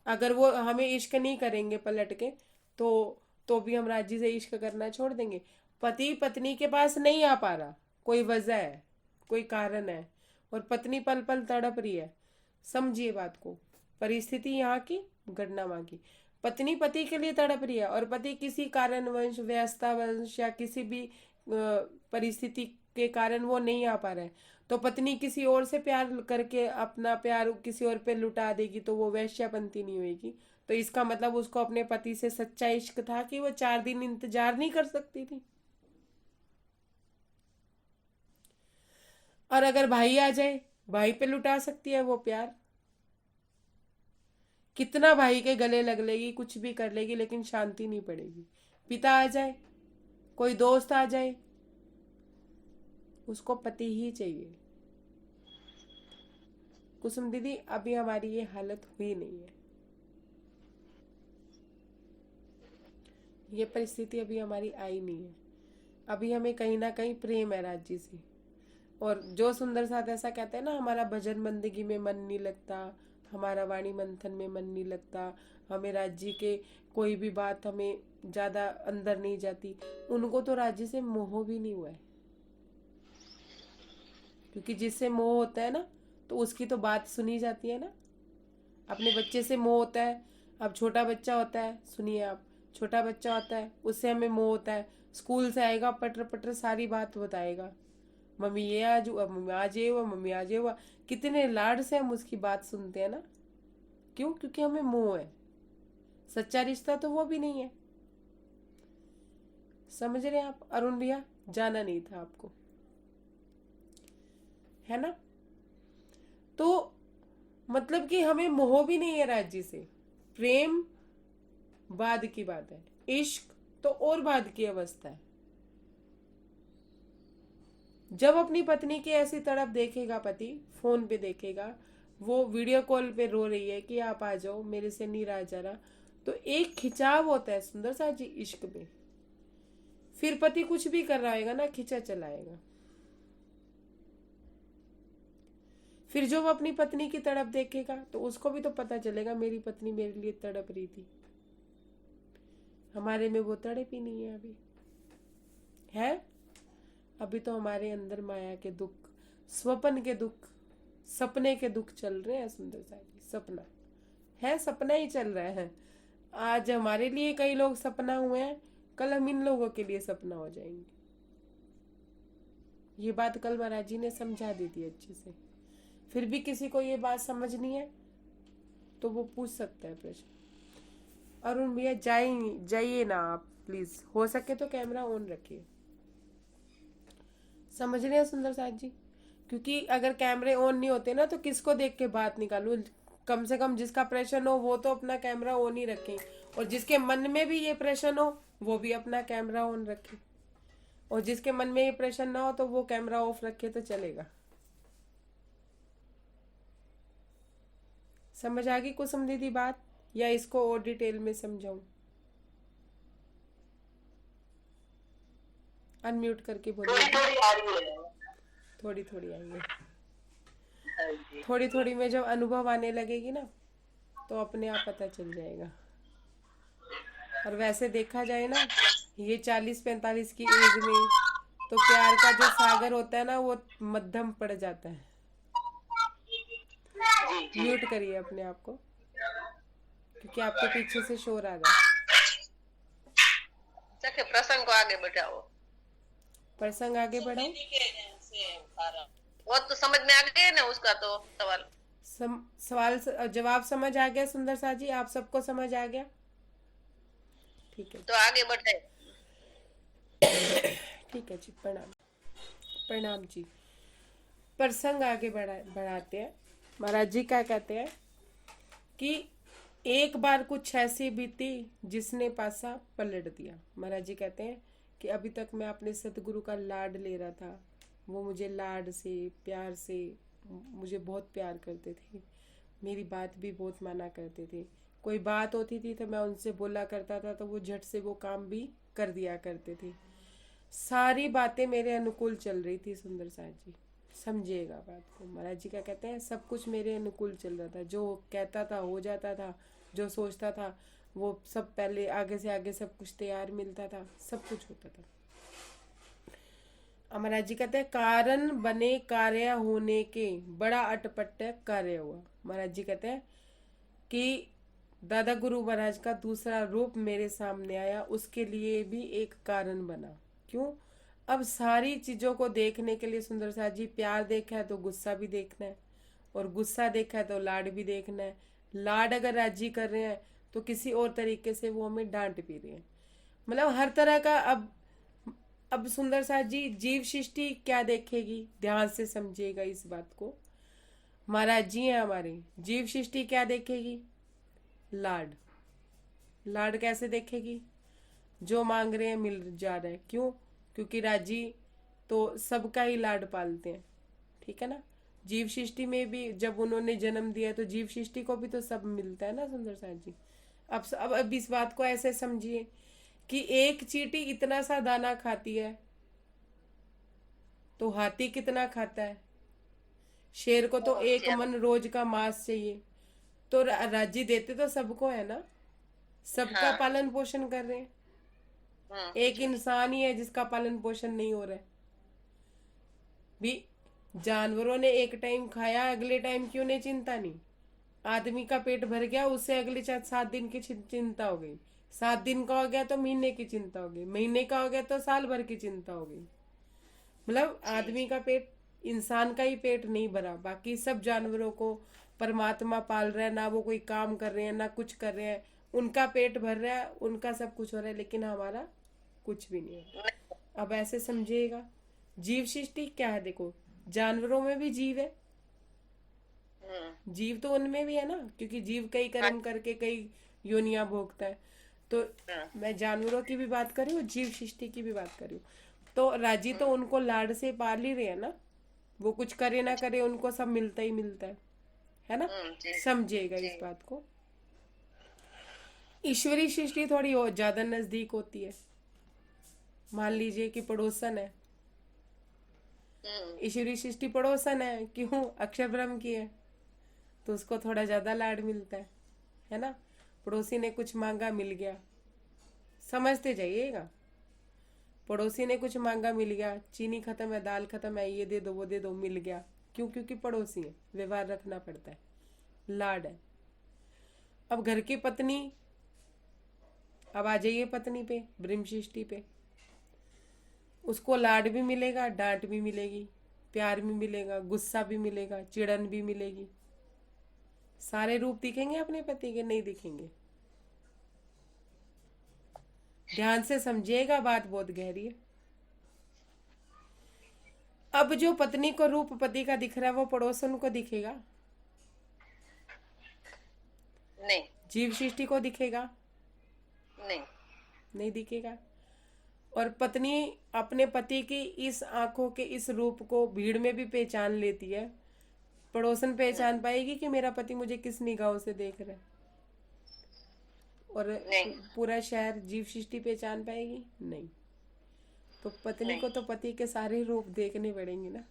अगर वो हमें इश्क नहीं करेंगे पलट के तो भी हम राजी से इश्क करना छोड़ देंगे। पति पत्नी के पास नहीं आ पा रहा, कोई वजह है, कोई कारण है, और पत्नी पल पल तड़प रही है। समझिए बात को, परिस्थिति यहाँ की, घटना वहां की। पत्नी पति के लिए तड़प रही है और पति किसी कारणवश, व्यस्ततावश या किसी भी परिस्थिति के कारण वो नहीं आ पा रहा है, तो पत्नी किसी और से प्यार करके अपना प्यार किसी और पे लुटा देगी तो वो वैश्यापंती नहीं होगी। तो इसका मतलब उसको अपने पति से सच्चा इश्क था कि वो 4 दिन इंतजार नहीं कर सकती थी। और अगर भाई आ जाए, भाई पे लुटा सकती है वो प्यार, कितना भाई के गले लग लेगी, कुछ भी कर लेगी, लेकिन शांति नहीं पड़ेगी। पिता आ जाए, कोई दोस्त आ जाए, उसको पति ही चाहिए। कुसुम दीदी, अभी हमारी ये हालत हुई नहीं है, ये परिस्थिति अभी हमारी आई नहीं है। अभी हमें कहीं ना कहीं प्रेम है राज्य से। और जो सुंदर साथ ऐसा कहते हैं ना, हमारा भजन बंदगी में मन नहीं लगता, हमारा वाणी मंथन में मन नहीं लगता, हमें राज्य के कोई भी बात हमें ज्यादा अंदर नहीं जाती, उनको तो राज्य से मोह भी नहीं हुआ है। क्योंकि जिससे मोह होता है ना तो उसकी तो बात सुनी जाती है ना। अपने बच्चे से मोह होता है, अब छोटा बच्चा होता है, सुनिए आप, छोटा बच्चा होता है उससे हमें मोह होता है। स्कूल से आएगा, पटर पटर सारी बात बताएगा, मम्मी ये आज हुआ, मम्मी आज ये हुआ, मम्मी आज ये हुआ, कितने लाड से हम उसकी बात सुनते हैं ना। क्यों? क्योंकि हमें मोह है। सच्चा रिश्ता तो वो भी नहीं है। समझ रहे हैं आप अरुण भैया? जाना नहीं था आपको, है ना? तो मतलब कि हमें मोह भी नहीं है राज्य से। प्रेम बाद की बात है, इश्क तो और बाद की अवस्था है। जब अपनी पत्नी की ऐसी तड़प देखेगा पति, फोन पे देखेगा, वो वीडियो कॉल पे रो रही है कि आप आ जाओ, मेरे से नहीं रहा जा रहा, तो एक खिंचाव होता है सुंदर सा जी इश्क में। फिर पति कुछ भी कर रहा होगा ना, खिंचा चलाएगा। फिर जो वो अपनी पत्नी की तड़प देखेगा तो उसको भी तो पता चलेगा मेरी पत्नी मेरे लिए तड़प रही थी। हमारे में वो तड़प ही नहीं है अभी, है? अभी तो हमारे अंदर माया के दुख, स्वप्न के दुख, सपने के दुख चल रहे हैं सुंदर सा जी, सपना। है, सपना ही चल रहा है। आज हमारे लिए कई लोग सपना हुए हैं, कल हम इन लोगों के लिए सपना हो जाएंगे। ये बात कल महाराज जी ने समझा दी थी अच्छे से। फिर भी किसी को ये बात समझनी है तो वो पूछ सकता है प्रश्न। अरुण भैया जाइए ना आप प्लीज, हो सके तो कैमरा ऑन रखिए। समझ रहे हैं सुंदर साथ जी? क्योंकि अगर कैमरे ऑन नहीं होते ना तो किसको देख के बात निकालूं। कम से कम जिसका प्रश्न हो वो तो अपना कैमरा ऑन ही रखे, और जिसके मन में भी ये प्रश्न हो वो भी अपना कैमरा ऑन रखे, और जिसके मन में ये प्रश्न ना हो तो वो कैमरा ऑफ रखे तो चलेगा। समझ आ गई कुसुम दीदी बात, या इसको और डिटेल में समझाऊं? अनम्यूट करके थोड़ी बोलिए। थोड़ी आ रही है। थोड़ी थोड़ी आएंगे, हाँ जी। थोड़ी थोड़ी में जब अनुभव आने लगेगी ना तो अपने आप पता चल जाएगा। और वैसे देखा जाए ना, ये 40-45 की एज में तो प्यार का जो सागर होता है ना वो मध्यम पड़ जाता है। जी जी। म्यूट करिए अपने आप को, क्योंकि आपके पीछे से शोर आ रहा है। सके प्रसंग को आगे बढ़ाओ। प्रसंग आगे बढ़ाओ। वो तो समझ में आ गया ना उसका तो सवाल। सवाल जवाब समझ आ गया सुंदर सा जी? आप सबको समझ आ गया? ठीक है, तो आगे बढ़ाए। ठीक है जी। प्रणाम, प्रणाम जी। प्रसंग आगे बढ़ाते हैं। महाराज जी क्या कहते हैं कि एक बार कुछ ऐसी बीती जिसने पासा पलट दिया। महाराज जी कहते हैं कि अभी तक मैं अपने सतगुरु का लाड ले रहा था, वो मुझे लाड से प्यार से मुझे बहुत प्यार करते थे, मेरी बात भी बहुत माना करते थे। कोई बात होती थी तो मैं उनसे बोला करता था तो वो झट से वो काम भी कर दिया करते थे। सारी बातें मेरे अनुकूल चल रही थी सुंदर साथ जी, समझिएगा बात को। महाराज जी क्या कहते हैं, सब कुछ मेरे अनुकूल चल रहा था, जो कहता था हो जाता था, जो सोचता था वो सब पहले आगे से आगे सब कुछ तैयार मिलता था, सब कुछ होता था। महाराज जी कहते हैं कारण बने कार्य होने के बड़ा अटपट कार्य हुआ। महाराज जी कहते हैं कि दादा गुरु महाराज का दूसरा रूप मेरे सामने आया, उसके लिए भी एक कारण बना। क्यों? अब सारी चीजों को देखने के लिए सुंदर साथ जी, प्यार देखा है तो गुस्सा भी देखना है, और गुस्सा देखा है तो लाड भी देखना है। लाड अगर राजी कर रहे हैं तो किसी और तरीके से वो हमें डांट भी रहे हैं। मतलब हर तरह का अब सुंदर साथ जी जीव सृष्टि क्या देखेगी, ध्यान से समझिएगा इस बात को। महाराज जी हैं हमारे, जीव सृष्टि क्या देखेगी? लाड। लाड कैसे देखेगी? जो मांग रहे हैं मिल जा रहा है। क्यों? क्योंकि राजी तो सबका ही लाड पालते हैं, ठीक है ना। जीव सृष्टि में भी जब उन्होंने जन्म दिया तो जीव सृष्टि को भी तो सब मिलता है ना सुंदर साथ जी। अब इस बात को ऐसे समझिए कि एक चींटी इतना सा दाना खाती है तो हाथी कितना खाता है? शेर को तो एक मन रोज का मांस चाहिए, तो राजी देते तो सबको है ना, सबका पालन पोषण कर रहे हैं। एक इंसान ही है जिसका पालन पोषण नहीं हो रहा है। भी जानवरों ने एक टाइम खाया, अगले टाइम क्यों नहीं चिंता नहीं। आदमी का पेट भर गया, उससे अगले 7 दिन की चिंता हो गई, 7 दिन का हो गया तो महीने की चिंता हो गई, महीने का हो गया तो साल भर की चिंता हो गई। मतलब आदमी का पेट, इंसान का ही पेट नहीं भरा, बाकी सब जानवरों को परमात्मा पाल रहा है, ना वो कोई काम कर रहे हैं ना कुछ कर रहे हैं, उनका पेट भर रहा है, उनका सब कुछ हो रहा है, लेकिन हमारा कुछ भी नहीं हो। अब ऐसे समझिएगा, जीव सृष्टि क्या है? देखो जानवरों में भी जीव है, जीव तो उनमें भी है ना, क्योंकि जीव कई कर्म करके कई योनियां भोगता है। तो मैं जानवरों की भी बात कर रही हूँ, जीव सृष्टि की भी बात कर रही हूँ। तो राजी तो उनको लाड से पाल ही रहे हैं ना, वो कुछ करे ना करे उनको सब मिलता ही मिलता है ना। समझिएगा इस बात को। ईश्वरी सृष्टि थोड़ी और ज्यादा नजदीक होती है। मान लीजिए कि पड़ोसन है, ईश्वरी सृष्टि पड़ोसन है, क्यों? अक्षर ब्रह्म की है, तो उसको थोड़ा ज्यादा लाड मिलता है ना। पड़ोसी ने कुछ मांगा मिल गया, समझते जाइएगा। पड़ोसी ने कुछ मांगा मिल गया, चीनी खत्म है, दाल खत्म है, ये दे दो वो दे दो, मिल गया। क्यों? क्योंकि पड़ोसी है, व्यवहार रखना पड़ता है, लाड है। अब घर की पत्नी, अब आ जाइए पत्नी पे, ब्रह्मशिष्टि पे। उसको लाड भी मिलेगा, डांट भी मिलेगी, प्यार भी मिलेगा, गुस्सा भी मिलेगा, चिड़न भी मिलेगी। सारे रूप दिखेंगे अपने पति के? नहीं दिखेंगे। ध्यान से समझिएगा, बात बहुत गहरी है। अब जो पत्नी को रूप पति का दिख रहा है वो पड़ोसन को दिखेगा? नहीं जीव सृष्टि को दिखेगा? नहीं नहीं दिखेगा। और पत्नी अपने पति की इस आंखों के इस रूप को भीड़ में भी पहचान लेती है, पड़ोसन पहचान पाएगी कि मेरा पति मुझे किस निगाहों से देख रहा है? और नहीं। पूरा शहर जीव सृष्टि पहचान पाएगी? नहीं। तो पत्नी को तो पति के सारे रूप देखने पड़ेंगे ना।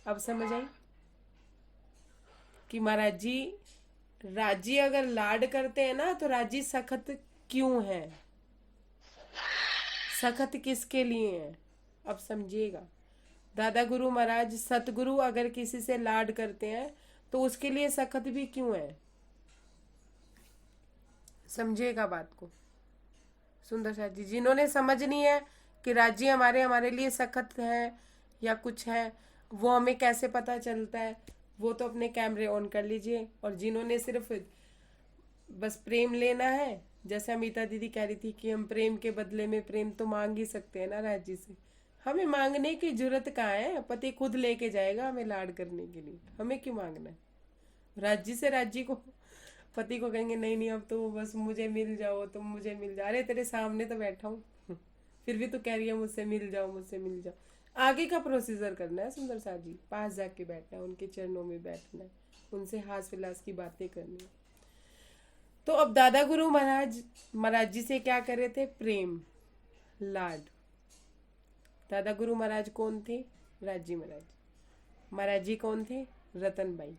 अब समझ आई कि महाराज जी, राजी अगर लाड करते हैं ना तो राजी सखत क्यों है, सखत किसके लिए है? अब समझिएगा। दादा गुरु महाराज सतगुरु अगर किसी से लाड करते हैं तो उसके लिए सखत भी क्यों है? समझिएगा बात को। सुंदर साथ जी, जिन्होंने समझनी है कि राजी हमारे लिए सखत है या कुछ है, वो हमें कैसे पता चलता है, वो तो अपने कैमरे ऑन कर लीजिए। और जिन्होंने सिर्फ बस प्रेम लेना है, जैसे अमिता दीदी कह रही थी कि हम प्रेम के बदले में प्रेम तो मांग ही सकते हैं ना राजी से, हमें मांगने की जरूरत कहाँ है? पति खुद लेके जाएगा हमें लाड करने के लिए, हमें क्यों मांगना है? राजी से राजी को, पति को कहेंगे नहीं नहीं अब तो बस मुझे मिल जाओ, तुम मुझे मिल जाओ। अरे तेरे सामने तो बैठा हूँ फिर भी तू कह रही है मुझसे मिल जाओ, मुझसे मिल जाओ। आगे का प्रोसीजर करना है सुंदर साथ जी, पास जाके बैठना है, उनके चरणों में बैठना है, उनसे हास विलास की बातें करनी है। तो अब दादा गुरु महाराज जी से क्या करे थे? प्रेम, लाड। दादा गुरु महाराज कौन थे? राजी महाराज। महाराज जी कौन थे? रतन बाई,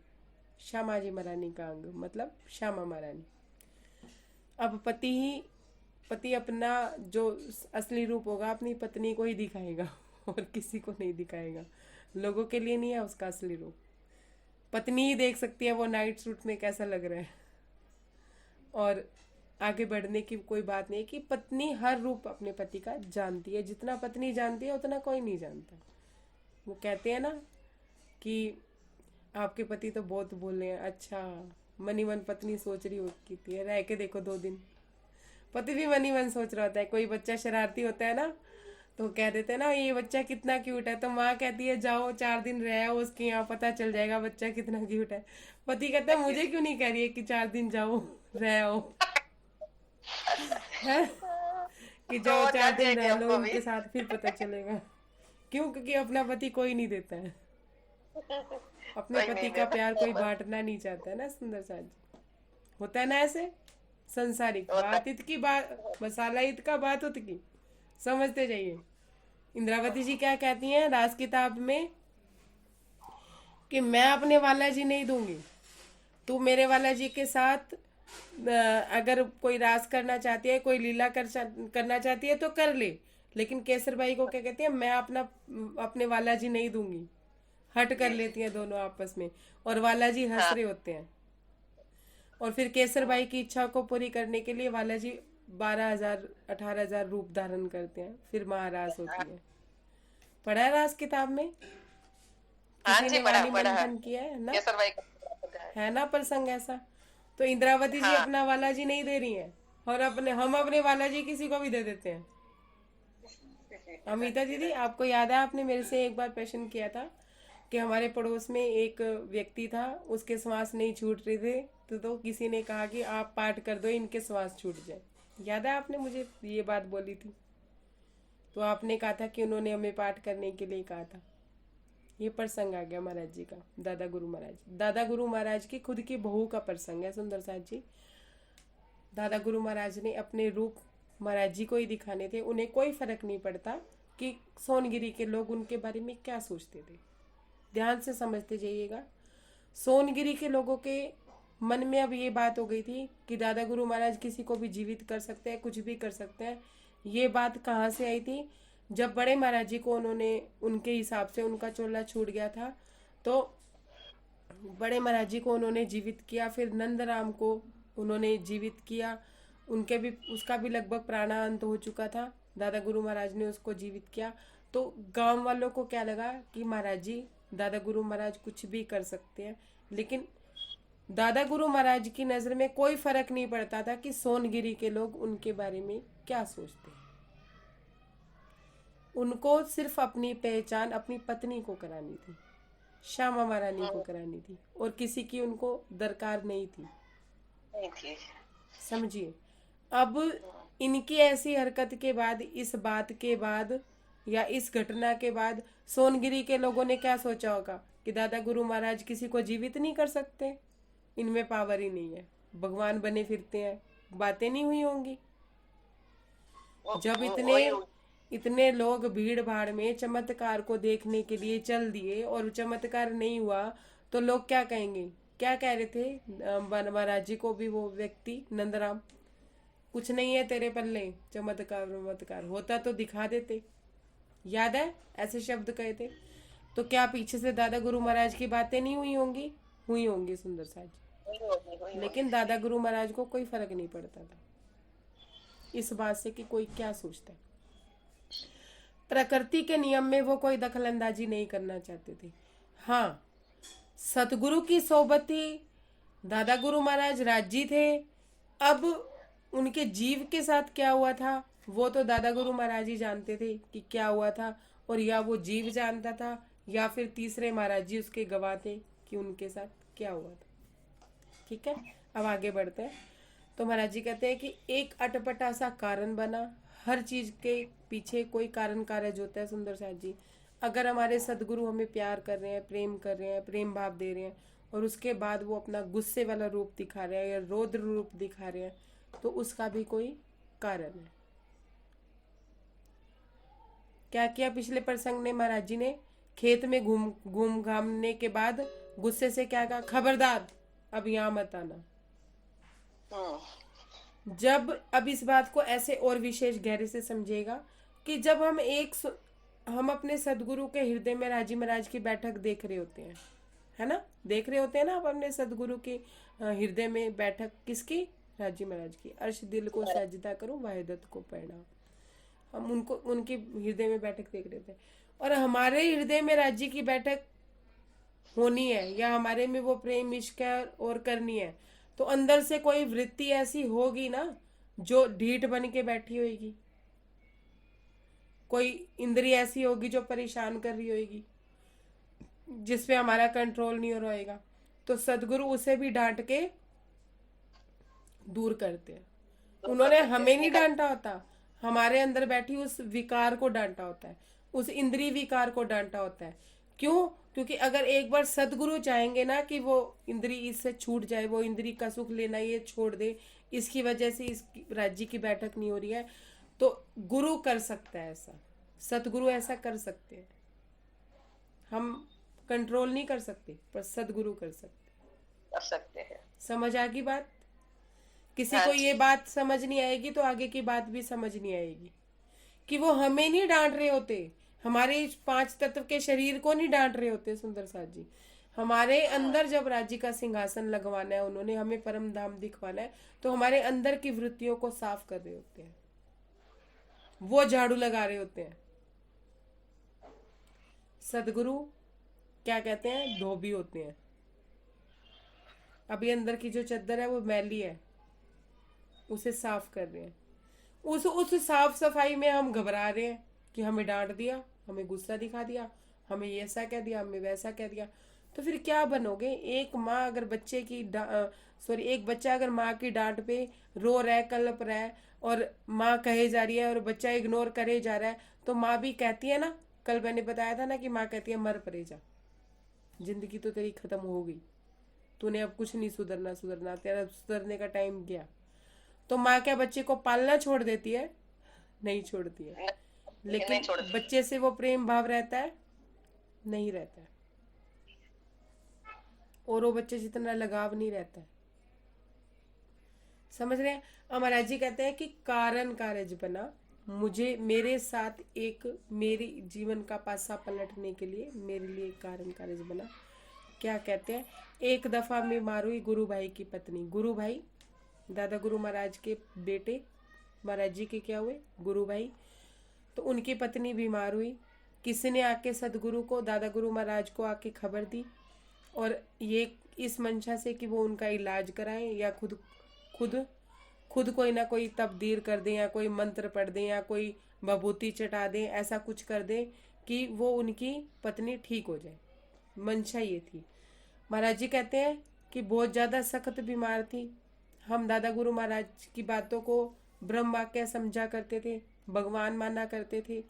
श्यामाजी महारानी का अंग, मतलब श्यामा महारानी। अब पति अपना जो असली रूप होगा अपनी पत्नी को ही दिखाएगा और किसी को नहीं दिखाएगा, लोगों के लिए नहीं है उसका असली रूप। पत्नी ही देख सकती है वो नाइट सूट में कैसा लग रहा है। और आगे बढ़ने की कोई बात नहीं है कि पत्नी हर रूप अपने पति का जानती है, जितना पत्नी जानती है उतना कोई नहीं जानता। वो कहते हैं ना कि आपके पति तो बहुत बोल रहे हैं, अच्छा मनी मन पत्नी सोच रही होती है, रह के देखो 2 दिन, पति भी मनी मन सोच रहा होता है। कोई बच्चा शरारती होता है ना तो कह देते हैं ना ये बच्चा कितना क्यूट है, तो माँ कहती है जाओ 4 दिन रह आओ उसके यहाँ, पता चल जाएगा बच्चा कितना क्यूट है। पति कहता है मुझे क्यों नहीं कह रही है कि 4 दिन जाओ रह आओ है कि जाओ 4 दिन रह लो उनके साथ, फिर पता चलेगा। क्यों? क्योंकि अपना पति कोई नहीं देता है, अपने पति का प्यार कोई बांटना नहीं चाहता है ना सुंदर साथ जी। होता है ना ऐसे संसारिक बात, इत की बात मसाला इत का बात होती की, समझते जाइए। इंद्रावती जी क्या कहती हैं रास किताब में कि मैं अपने वाला जी नहीं दूंगी, तू मेरे वाला जी के साथ अगर कोई रास करना चाहती है, कोई लीला करना चाहती है तो कर ले, लेकिन केसर बाई को क्या कहती है, मैं अपने वाला जी नहीं दूंगी। हट कर लेती हैं दोनों आपस में, और वाला जी हंस रहे होते हैं। और फिर केसर बाई की इच्छा को पूरी करने के लिए वाला जी 12,000 18,000 रूप धारण करते हैं, फिर महारास होती है। पढ़ा है रास किताब में? किसी ने वाणी मंथन किया है ना, है ना प्रसंग ऐसा? तो इंद्रावती जी अपना वाला जी नहीं दे रही हैं और हम अपने वाला जी किसी को भी दे देते हैं। अमिता दीदी आपको याद है आपने मेरे से एक बार प्रश्न किया था कि हमारे पड़ोस में एक व्यक्ति था, उसके श्वास नहीं छूट रहे थे, तो किसी ने कहा कि आप पाठ कर दो इनके श्वास छूट जाए। याद है आपने मुझे ये बात बोली थी? तो आपने कहा था कि उन्होंने हमें पाठ करने के लिए कहा था। ये प्रसंग आ गया महाराज जी का, दादा गुरु महाराज की खुद की बहू का प्रसंग है सुंदर साथ जी। दादा गुरु महाराज ने अपने रूप महाराज जी को ही दिखाने थे, उन्हें कोई फर्क नहीं पड़ता कि सोनगिरी के लोग उनके बारे में क्या सोचते थे। ध्यान से समझते जाइएगा। सोनगिरी के लोगों के मन में अब ये बात हो गई थी कि दादा गुरु महाराज किसी को भी जीवित कर सकते हैं, कुछ भी कर सकते हैं। ये बात कहाँ से आई थी? जब बड़े महाराज जी को उन्होंने उनके हिसाब से उनका चोला छूट गया था, तो बड़े महाराज जी को उन्होंने जीवित किया, फिर नंदराम को उन्होंने जीवित किया, उनके भी उसका भी लगभग प्राणांत हो चुका था, दादा गुरु महाराज ने उसको जीवित किया। तो गांव वालों को क्या लगा कि महाराज जी दादा गुरु महाराज कुछ भी कर सकते हैं, लेकिन दादा गुरु महाराज की नज़र में कोई फर्क नहीं पड़ता था कि सोनगिरी के लोग उनके बारे में क्या सोचते हैं। उनको सिर्फ अपनी पहचान अपनी पत्नी को करानी थी, श्यामा महारानी को करानी थी, और किसी की उनको दरकार नहीं थी। नहीं थी। समझिए, अब इनकी ऐसी हरकत के बाद, इस बात के बाद या इस घटना के बाद सोनगिरी के लोगों ने क्या सोचा होगा कि दादा गुरु महाराज किसी को जीवित नहीं कर सकते, इनमें पावर ही नहीं है, भगवान बने फिरते हैं, बातें नहीं हुई होंगी। जब इतने लोग भीड़ भाड़ में चमत्कार को देखने के लिए चल दिए और चमत्कार नहीं हुआ तो लोग क्या कहेंगे? क्या कह रहे थे महाराज जी को भी वो व्यक्ति नंदराम, कुछ नहीं है तेरे पल्ले, चमत्कार होता तो दिखा देते, याद है ऐसे शब्द कहे थे। तो क्या पीछे से दादा गुरु महाराज की बातें नहीं हुई होंगी? हुई होंगी सुंदर साज, लेकिन दादा गुरु महाराज को कोई फर्क नहीं पड़ता था इस बात से कि कोई क्या सोचता है। प्रकृति के नियम में वो कोई दखल अंदाजी नहीं करना चाहते थे। हाँ, सतगुरु की सोबत थी, दादा गुरु महाराज राजी थे। अब उनके जीव के साथ क्या हुआ था वो तो दादा गुरु महाराज ही जानते थे कि क्या हुआ था, और या वो जीव जानता था या फिर तीसरे महाराज जी उसके गवाह थे कि उनके साथ क्या हुआ था। ठीक है, अब आगे बढ़ते हैं। तो महाराज जी कहते हैं कि एक अटपटा सा कारण बना, हर चीज के पीछे कोई कारण कारज होता है सुंदर साथ जी। अगर हमारे सदगुरु हमें प्यार कर रहे हैं, प्रेम कर रहे हैं, प्रेम भाव दे रहे हैं, और उसके बाद वो अपना गुस्से वाला रूप दिखा रहे हैं या रौद्र रूप दिखा रहे हैं, तो उसका भी कोई कारण है। क्या किया पिछले प्रसंग ने महाराज जी ने? खेत में घूम घामने के बाद गुस्से से क्या कहा? खबरदार अब यहाँ मत आना। जब अब इस बात को ऐसे और विशेष गहरे से समझेगा कि जब हम अपने सदगुरु के हृदय में राजी महाराज की बैठक देख रहे होते हैं, है ना, देख रहे होते हैं ना, आप अपने सदगुरु की हृदय में बैठक किसकी? राजी महाराज की। अर्श दिल को सजदा करो, वाहिदत को प्रणाम। हम उनको उनकी हृदय में बैठक देख रहे थे, और हमारे हृदय में राजी की बैठक होनी है या हमारे में वो प्रेम इश्क और करनी है, तो अंदर से कोई वृत्ति ऐसी होगी ना जो ढीठ बन के बैठी होगी, कोई इंद्रिय ऐसी होगी जो परेशान कर रही होगी, जिसपे हमारा कंट्रोल नहीं हो रहेगा। तो सदगुरु उसे भी डांट के दूर करते हैं। उन्होंने हमें नहीं डांटा होता, हमारे अंदर बैठी उस विकार को डांटा होता है, उस इंद्रिय विकार को डांटा होता है। क्यों? क्योंकि अगर एक बार सदगुरु चाहेंगे ना कि वो इंद्रिय इससे छूट जाए, वो इंद्रिय का सुख लेना ये छोड़ दे, इसकी वजह से इस राज्य की बैठक नहीं हो रही है, तो गुरु कर सकता है ऐसा, सदगुरु ऐसा कर सकते हैं। हम कंट्रोल नहीं कर सकते, पर सदगुरु कर सकते हैं। समझ आ गई बात? किसी को ये बात समझ नहीं आएगी तो आगे की बात भी समझ नहीं आएगी कि वो हमें नहीं डांट रहे होते, हमारे 5 तत्व के शरीर को नहीं डांट रहे होते सुंदर साथ जी। हमारे अंदर जब राज्य का सिंहासन लगवाना है, उन्होंने हमें परम धाम दिखवाना है, तो हमारे अंदर की वृत्तियों को साफ कर रहे होते हैं, वो झाड़ू लगा रहे होते हैं। सदगुरु क्या कहते हैं? धोबी होते हैं। अभी अंदर की जो चद्दर है वो मैली है, उसे साफ कर रहे हैं। उस साफ सफाई में हम घबरा रहे हैं कि हमें डांट दिया, हमें गुस्सा दिखा दिया, हमें ये ऐसा कह दिया, हमें वैसा कह दिया, तो फिर क्या बनोगे? एक माँ अगर एक बच्चा अगर माँ की डांट पे रो रहा है, कलप रहा है, और माँ कहे जा रही है और बच्चा इग्नोर करे जा रहा है, तो माँ भी कहती है ना, कल मैंने बताया था ना कि माँ कहती है मर परे जा, जिंदगी तो तेरी खत्म हो गई, तूने अब कुछ नहीं सुधरना, तेरा सुधरने का टाइम गया। तो माँ क्या बच्चे को पालना छोड़ देती है? नहीं छोड़ती है, लेकिन बच्चे से वो प्रेम भाव रहता है? नहीं रहता है, और वो बच्चे जितना लगाव नहीं रहता है। समझ रहे हैं? महाराज जी कहते हैं कि कारण कारज बना, मेरे साथ एक मेरी जीवन का पासा पलटने के लिए मेरे लिए कारण कारज बना। क्या कहते हैं, एक दफा बीमार हुई गुरु भाई की पत्नी। गुरु भाई दादा गुरु महाराज के बेटे, महाराज जी के क्या हुए, गुरु भाई। तो उनकी पत्नी बीमार हुई। किसी ने आके सदगुरु को, दादा गुरु महाराज को आके खबर दी, और ये इस मंशा से कि वो उनका इलाज कराएं या खुद कोई ना कोई तब्दील कर दें, या कोई मंत्र पढ़ दें, या कोई भभूति चटा दें, ऐसा कुछ कर दें कि वो उनकी पत्नी ठीक हो जाए। मंशा ये थी। महाराज जी कहते हैं कि बहुत ज़्यादा सख्त बीमार थी। हम दादा गुरु महाराज की बातों को ब्रह्म वाक्य समझा करते थे, भगवान माना करते थे।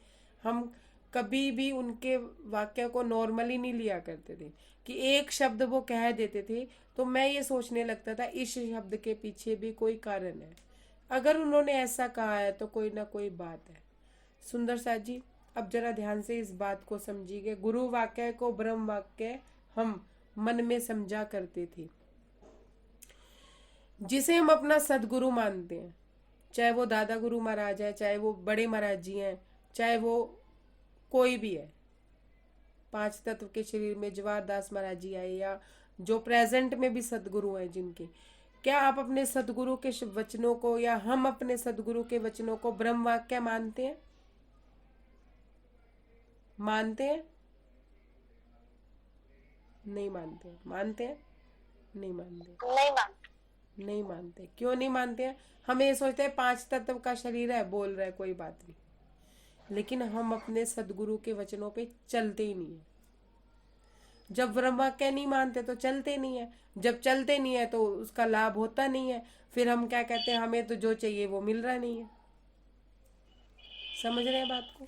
हम कभी भी उनके वाक्य को नॉर्मली नहीं लिया करते थे कि एक शब्द वो कह देते थे तो मैं ये सोचने लगता था इस शब्द के पीछे भी कोई कारण है। अगर उन्होंने ऐसा कहा है तो कोई ना कोई बात है। सुंदर साथ जी, अब जरा ध्यान से इस बात को समझिए। गुरु वाक्य को ब्रह्म वाक्य हम मन में समझा करते थे। जिसे हम अपना सदगुरु मानते हैं, चाहे वो दादा गुरु महाराज है, चाहे वो बड़े महाराज जी हैं, चाहे वो कोई भी है, 5 तत्व के शरीर में जवाहर दास महाराज जी आए, या जो प्रेजेंट में भी सदगुरु हैं जिनके, क्या आप अपने सदगुरु के वचनों को, या हम अपने सदगुरु के वचनों को ब्रह्म वाक्य मानते हैं? मानते हैं? नहीं मानते हैं। मानते हैं? नहीं मानते। नहीं मानते। क्यों नहीं मानते हैं? हम ये सोचते हैं 5 तत्व का शरीर है, बोल रहा है, कोई बात नहीं, लेकिन हम अपने सदगुरु के वचनों पे चलते ही नहीं है। जब ब्रह्म वाक्य नहीं मानते तो चलते नहीं है, जब चलते नहीं है तो उसका लाभ होता नहीं है। फिर हम क्या कहते हैं, हमें तो जो चाहिए वो मिल रहा नहीं है। समझ रहे हैं बात को?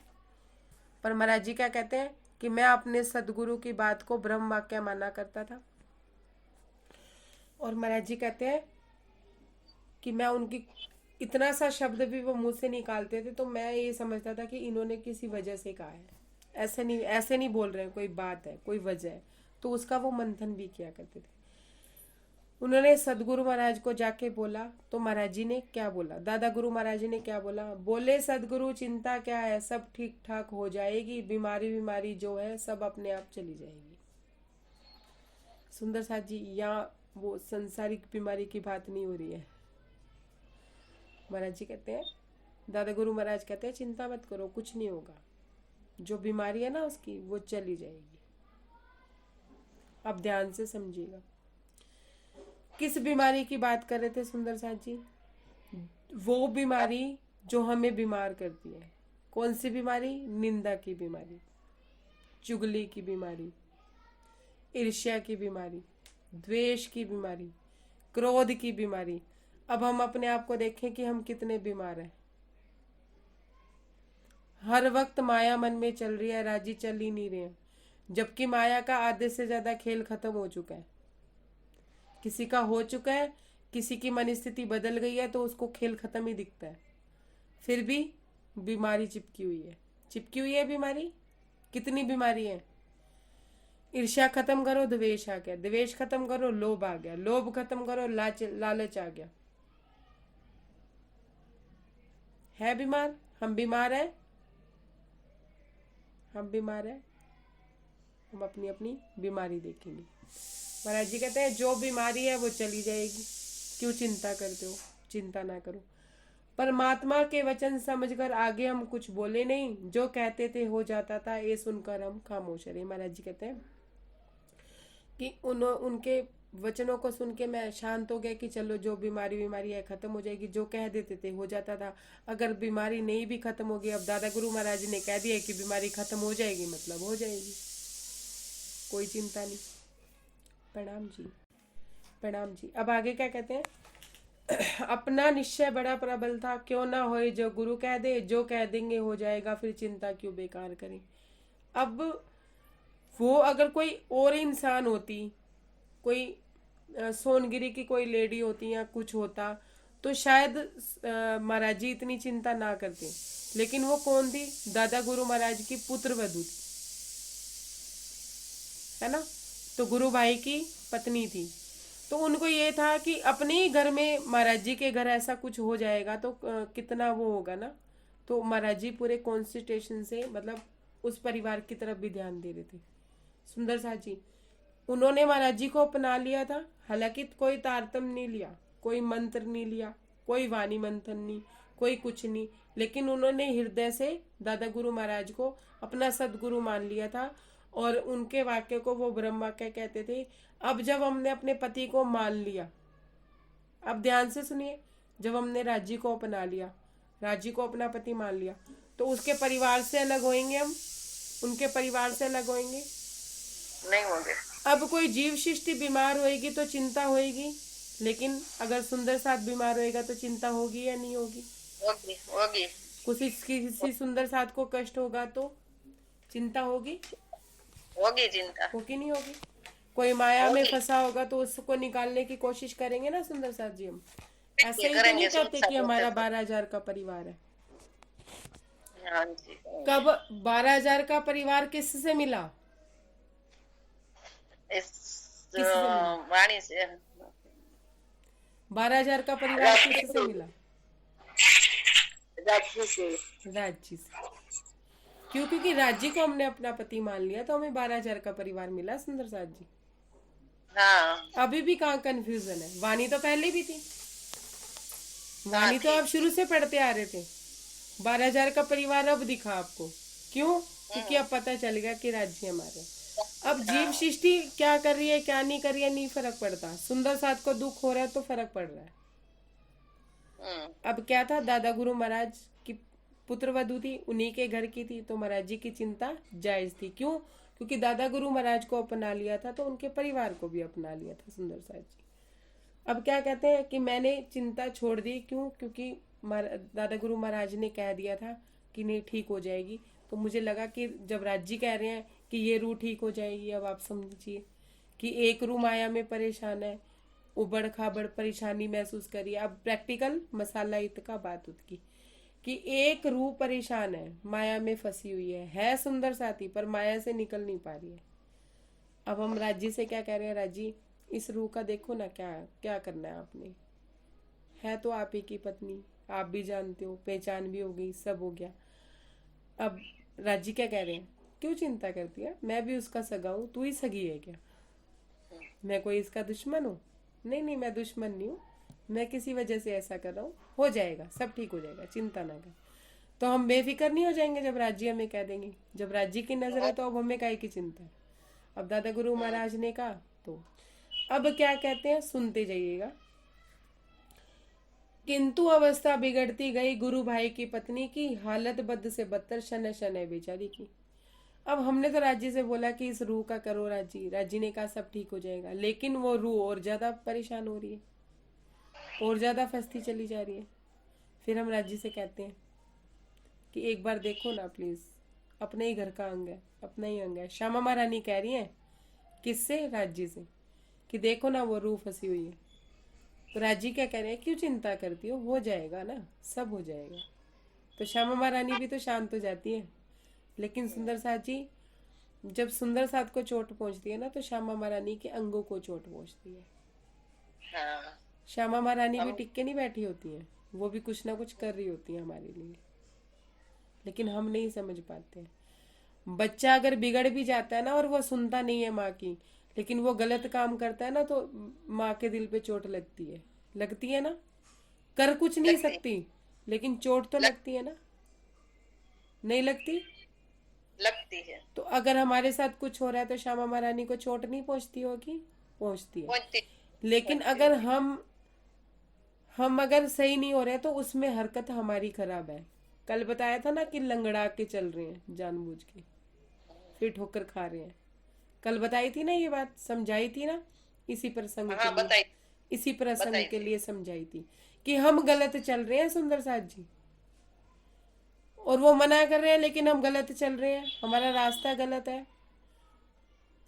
पर महाराज जी क्या कहते हैं कि मैं अपने सदगुरु की बात को ब्रह्म वाक्य माना करता था, और महाराज जी कहते हैं कि मैं उनकी इतना सा शब्द भी वो मुंह से निकालते थे तो मैं ये समझता था कि इन्होंने किसी वजह से कहा है, ऐसे नहीं बोल रहे हैं, कोई बात है, कोई वजह है। तो उसका वो मंथन भी किया करते थे। उन्होंने सदगुरु महाराज को जाके बोला तो महाराज जी ने क्या बोला, दादा गुरु महाराज जी ने क्या बोला? बोले सदगुरु चिंता क्या है, सब ठीक ठाक हो जाएगी, बीमारी जो है सब अपने आप चली जाएगी। सुंदर साथ जी, यहाँ वो संसारिक बीमारी की बात नहीं हो रही है। महाराज जी कहते हैं, दादा गुरु महाराज कहते हैं चिंता मत करो, कुछ नहीं होगा, जो बीमारी है ना उसकी वो चली जाएगी। अब ध्यान से समझिएगा, किस बीमारी की बात कर रहे थे सुंदर साथ जी? वो बीमारी जो हमें बीमार करती है। कौन सी बीमारी? निंदा की बीमारी, चुगली की बीमारी, ईर्ष्या की बीमारी, द्वेष की बीमारी, क्रोध की बीमारी। अब हम अपने आप को देखें कि हम कितने बीमार हैं। हर वक्त माया मन में चल रही है, राजी चल ही नहीं रहे हैं, जबकि माया का आधे से ज्यादा खेल खत्म हो चुका है। किसी का हो चुका है, किसी की मन स्थिति बदल गई है तो उसको खेल खत्म ही दिखता है, फिर भी बीमारी चिपकी हुई है बीमारी। कितनी बीमारी है? ईर्ष्या खत्म करो, द्वेष आ गया, द्वेष खत्म करो, लोभ आ गया, लोभ खत्म करो, लालच आ गया। है बीमार? हम बीमार हैं, हम अपनी अपनी बीमारी देखेंगे। महाराज जी कहते हैं जो बीमारी है वो चली जाएगी, क्यों चिंता करते हो? चिंता ना करो। परमात्मा के वचन समझकर आगे हम कुछ बोले नहीं, जो कहते थे हो जाता था, ये सुनकर हम खामोश रहे। महाराज जी कहते हैं कि उनके वचनों को सुन के मैं शांत हो गया कि चलो जो बीमारी है खत्म हो जाएगी, जो कह देते थे हो जाता था। अगर बीमारी नहीं भी खत्म होगी, अब दादा गुरु महाराज ने कह दिया कि बीमारी खत्म हो जाएगी, मतलब हो जाएगी, कोई चिंता नहीं। प्रणाम जी। अब आगे क्या कहते हैं? अपना निश्चय बड़ा प्रबल था, क्यों ना होए जो गुरु कह दे, जो कह देंगे हो जाएगा, फिर चिंता क्यों बेकार करें। अब वो अगर कोई और इंसान होती, कोई सोनगिरी की कोई लेडी होती या कुछ होता तो शायद महाराज जी इतनी चिंता ना करते, लेकिन वो कौन थी? दादा गुरु महाराज की पुत्र वधू थी, है ना? तो गुरु भाई की पत्नी थी। तो उनको ये था कि अपने ही घर में महाराज जी के घर ऐसा कुछ हो जाएगा तो कितना वो होगा ना। तो महाराज जी पूरे कॉन्स्टिट्यूशन से मतलब उस परिवार की तरफ भी ध्यान दे रहे थे। सुंदर साथ जी, उन्होंने महाराज जी को अपना लिया था, हालांकि कोई तारतम्य नहीं लिया, कोई मंत्र नहीं लिया, कोई वाणी मंथन नहीं, कोई कुछ नहीं, लेकिन उन्होंने हृदय से दादा गुरु महाराज को अपना सदगुरु मान लिया था। और उनके वाक्य को वो ब्रह्म वाक्य कहते थे। अब जब हमने अपने पति को मान लिया, अब ध्यान से सुनिए, जब हमने राज्य को अपना लिया, राज्य को अपना पति मान लिया, तो उसके परिवार से अलग होएंगे हम, उनके परिवार से अलग होएंगे, नहीं होंगे। अब कोई जीव सृष्टि बीमार होएगी तो चिंता होएगी, लेकिन अगर सुंदर साथ बीमार होएगा तो चिंता होगी या नहीं होगी? होगी होगी। किसी सुंदर साथ को कष्ट होगा तो चिंता होगी? होगी चिंता। होगी नहीं होगी? कोई माया में फंसा होगा तो उसको निकालने की कोशिश करेंगे ना सुंदर साथ जी हम। ऐसे ही तो नहीं कहते कि हमारा 12,000 का परिवार है। हाँ जी। कब 12,000 का परिवार किससे मिला? इस वाणी से। 12,000 का परिवार किससे मिला? राज्य से। राज्य से। क्यों? क्योंकि राज्य को हमने अपना पति मान लिया तो हमें 12,000 का परिवार मिला सुंदर साथ जी। हाँ। अभी भी कहाँ कंफ्यूजन है? वाणी तो पहले भी थी, वाणी तो आप शुरू से पढ़ते आ रहे थे। 12,000 का परिवार अब दिखा आपको, क्यों? क्योंकि अब पता चल गया कि राज्य हमारे। अब जीव सृष्टि क्या कर रही है क्या नहीं कर रही है नहीं फर्क पड़ता, सुंदर साथ को दुख हो रहा है तो फर्क पड़ रहा है। अब क्या था, दादा गुरु महाराज की पुत्र वधू थी, उन्हीं के घर की थी, तो महाराज जी की चिंता जायज थी। क्यों? क्योंकि दादा गुरु महाराज को अपना लिया था तो उनके परिवार को भी अपना लिया था सुंदर साथ जी। अब क्या कहते हैं कि मैंने चिंता छोड़ दी। क्यों? क्योंकि दादा गुरु महाराज ने कह दिया था कि नहीं ठीक हो जाएगी, तो मुझे लगा कि जब राज्य कह रहे हैं कि ये रूह ठीक हो जाएगी, अब आप समझिए कि एक रूह माया में परेशान है, उबड़ खाबड़ परेशानी महसूस करिए। अब प्रैक्टिकल मसाला इत का बात उतकी कि एक रूह परेशान है, माया में फंसी हुई है सुंदर साथी, पर माया से निकल नहीं पा रही है। अब हम राज्य से क्या कह रहे हैं, राज्य इस रूह का देखो ना, क्या क्या करना है आपने, है तो आप ही की पत्नी, आप भी जानते हो, पहचान भी हो गई, सब हो गया। अब राज्य क्या कह रहे हैं, क्यों चिंता करती है, मैं भी उसका सगा हूँ, तू ही सगी है क्या? मैं कोई इसका दुश्मन हूँ? नहीं नहीं, मैं दुश्मन नहीं हूँ, मैं किसी वजह से ऐसा कर रहा हूँ, हो जाएगा, सब ठीक हो जाएगा, चिंता ना कर। तो हम बेफिक्र नहीं हो जाएंगे जब राज्य हमें कह देंगे, जब राज्य की नजर है तो अब हमें काहे की चिंता है। अब दादा गुरु महाराज ने कहा तो अब क्या कहते हैं, सुनते जाइएगा। किंतु अवस्था बिगड़ती गई गुरु भाई की पत्नी की, हालत बद से बदतर शन शन है बेचारी की। अब हमने तो राज्य से बोला कि इस रूह का करो राज्य, राज्य ने कहा सब ठीक हो जाएगा, लेकिन वो रूह और ज्यादा परेशान हो रही है, और ज्यादा फंसती चली जा रही है। फिर हम राज्य से कहते हैं कि एक बार देखो ना प्लीज, अपने ही घर का अंग है, अपना ही अंग है। श्यामा महारानी कह रही है किससे? राज्य से, कि देखो ना वो रूह फंसी हुई है। तो राज्य क्या कह रहे हैं, क्यों चिंता करती हो जाएगा ना, सब हो जाएगा। तो श्यामा महारानी भी तो शांत हो जाती है। लेकिन सुंदर साथ जी, जब सुंदर साथ को चोट पहुंचती है ना, तो श्यामा महारानी के अंगों को चोट पहुंचती है। हाँ। श्यामा महारानी भी टिक के नहीं बैठी होती है, वो भी कुछ ना कुछ कर रही होती है हमारे लिए, लेकिन हम नहीं समझ पाते हैं। बच्चा अगर बिगड़ भी जाता है ना और वो सुनता नहीं है माँ की, लेकिन वो गलत काम करता है ना, तो माँ के दिल पे चोट लगती है ना, कर कुछ नहीं सकती लेकिन चोट तो लगती है ना, नहीं लगती? लगती है। तो अगर हमारे साथ कुछ हो रहा है तो श्यामा महारानी को चोट नहीं पहुंचती होगी? पहुंचती है। लेकिन अगर हम अगर सही नहीं हो रहे तो उसमें हरकत हमारी खराब है। कल बताया था ना कि लंगड़ा के चल रहे हैं जानबूझ के, फिर ठोकर खा रहे हैं। कल बताई थी ना ये बात, समझाई थी ना, इसी प्रसंग के लिए, इसी प्रसंग के लिए समझाई थी कि हम गलत चल रहे हैं सुंदर साथ जी, और वो मना कर रहे हैं लेकिन हम गलत चल रहे हैं। हमारा रास्ता गलत है,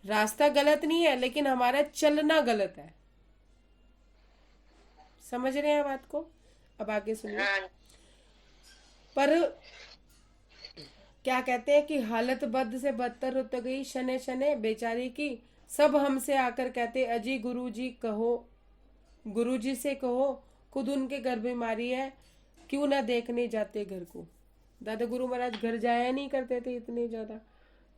रास्ता गलत नहीं है लेकिन हमारा चलना गलत है। समझ रहे हैं बात को? अब आगे सुनिए। पर क्या कहते हैं कि हालत बद से बदतर हो तो गई शने शने बेचारी की, सब हमसे आकर कहते अजी गुरुजी कहो, गुरुजी से कहो, खुद उनके घर बीमारी है, क्यों ना देखने जाते घर को। दादा गुरु महाराज घर जाया नहीं करते थे इतने ज्यादा,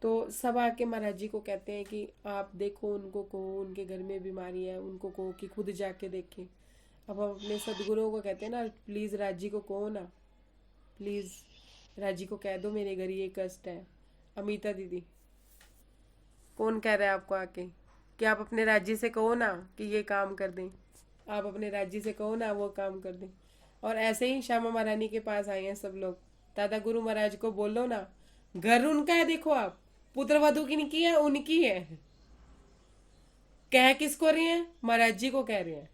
तो सब आके महाराज जी को कहते हैं कि आप देखो, उनको कहो उनके घर में बीमारी है, उनको कहो कि खुद जाके देखें। अब हम अपने सदगुरुओं को कहते हैं ना, प्लीज़ राज जी को कहो ना, प्लीज़ राज जी को कह दो मेरे घर ये कष्ट है। अमिता दीदी, कौन कह रहा है आपको आके कि आप अपने राज्य से कहो ना कि ये काम कर दें, आप अपने राज्य से कहो ना वो काम कर दें। और ऐसे ही श्यामा महारानी के पास आए हैं सब लोग, दादा गुरु महाराज को बोलो ना, घर उनका है, देखो आप, पुत्र वधु की नहीं है, उनकी है। कह किसको रहे हैं? महाराज जी को कह रहे हैं।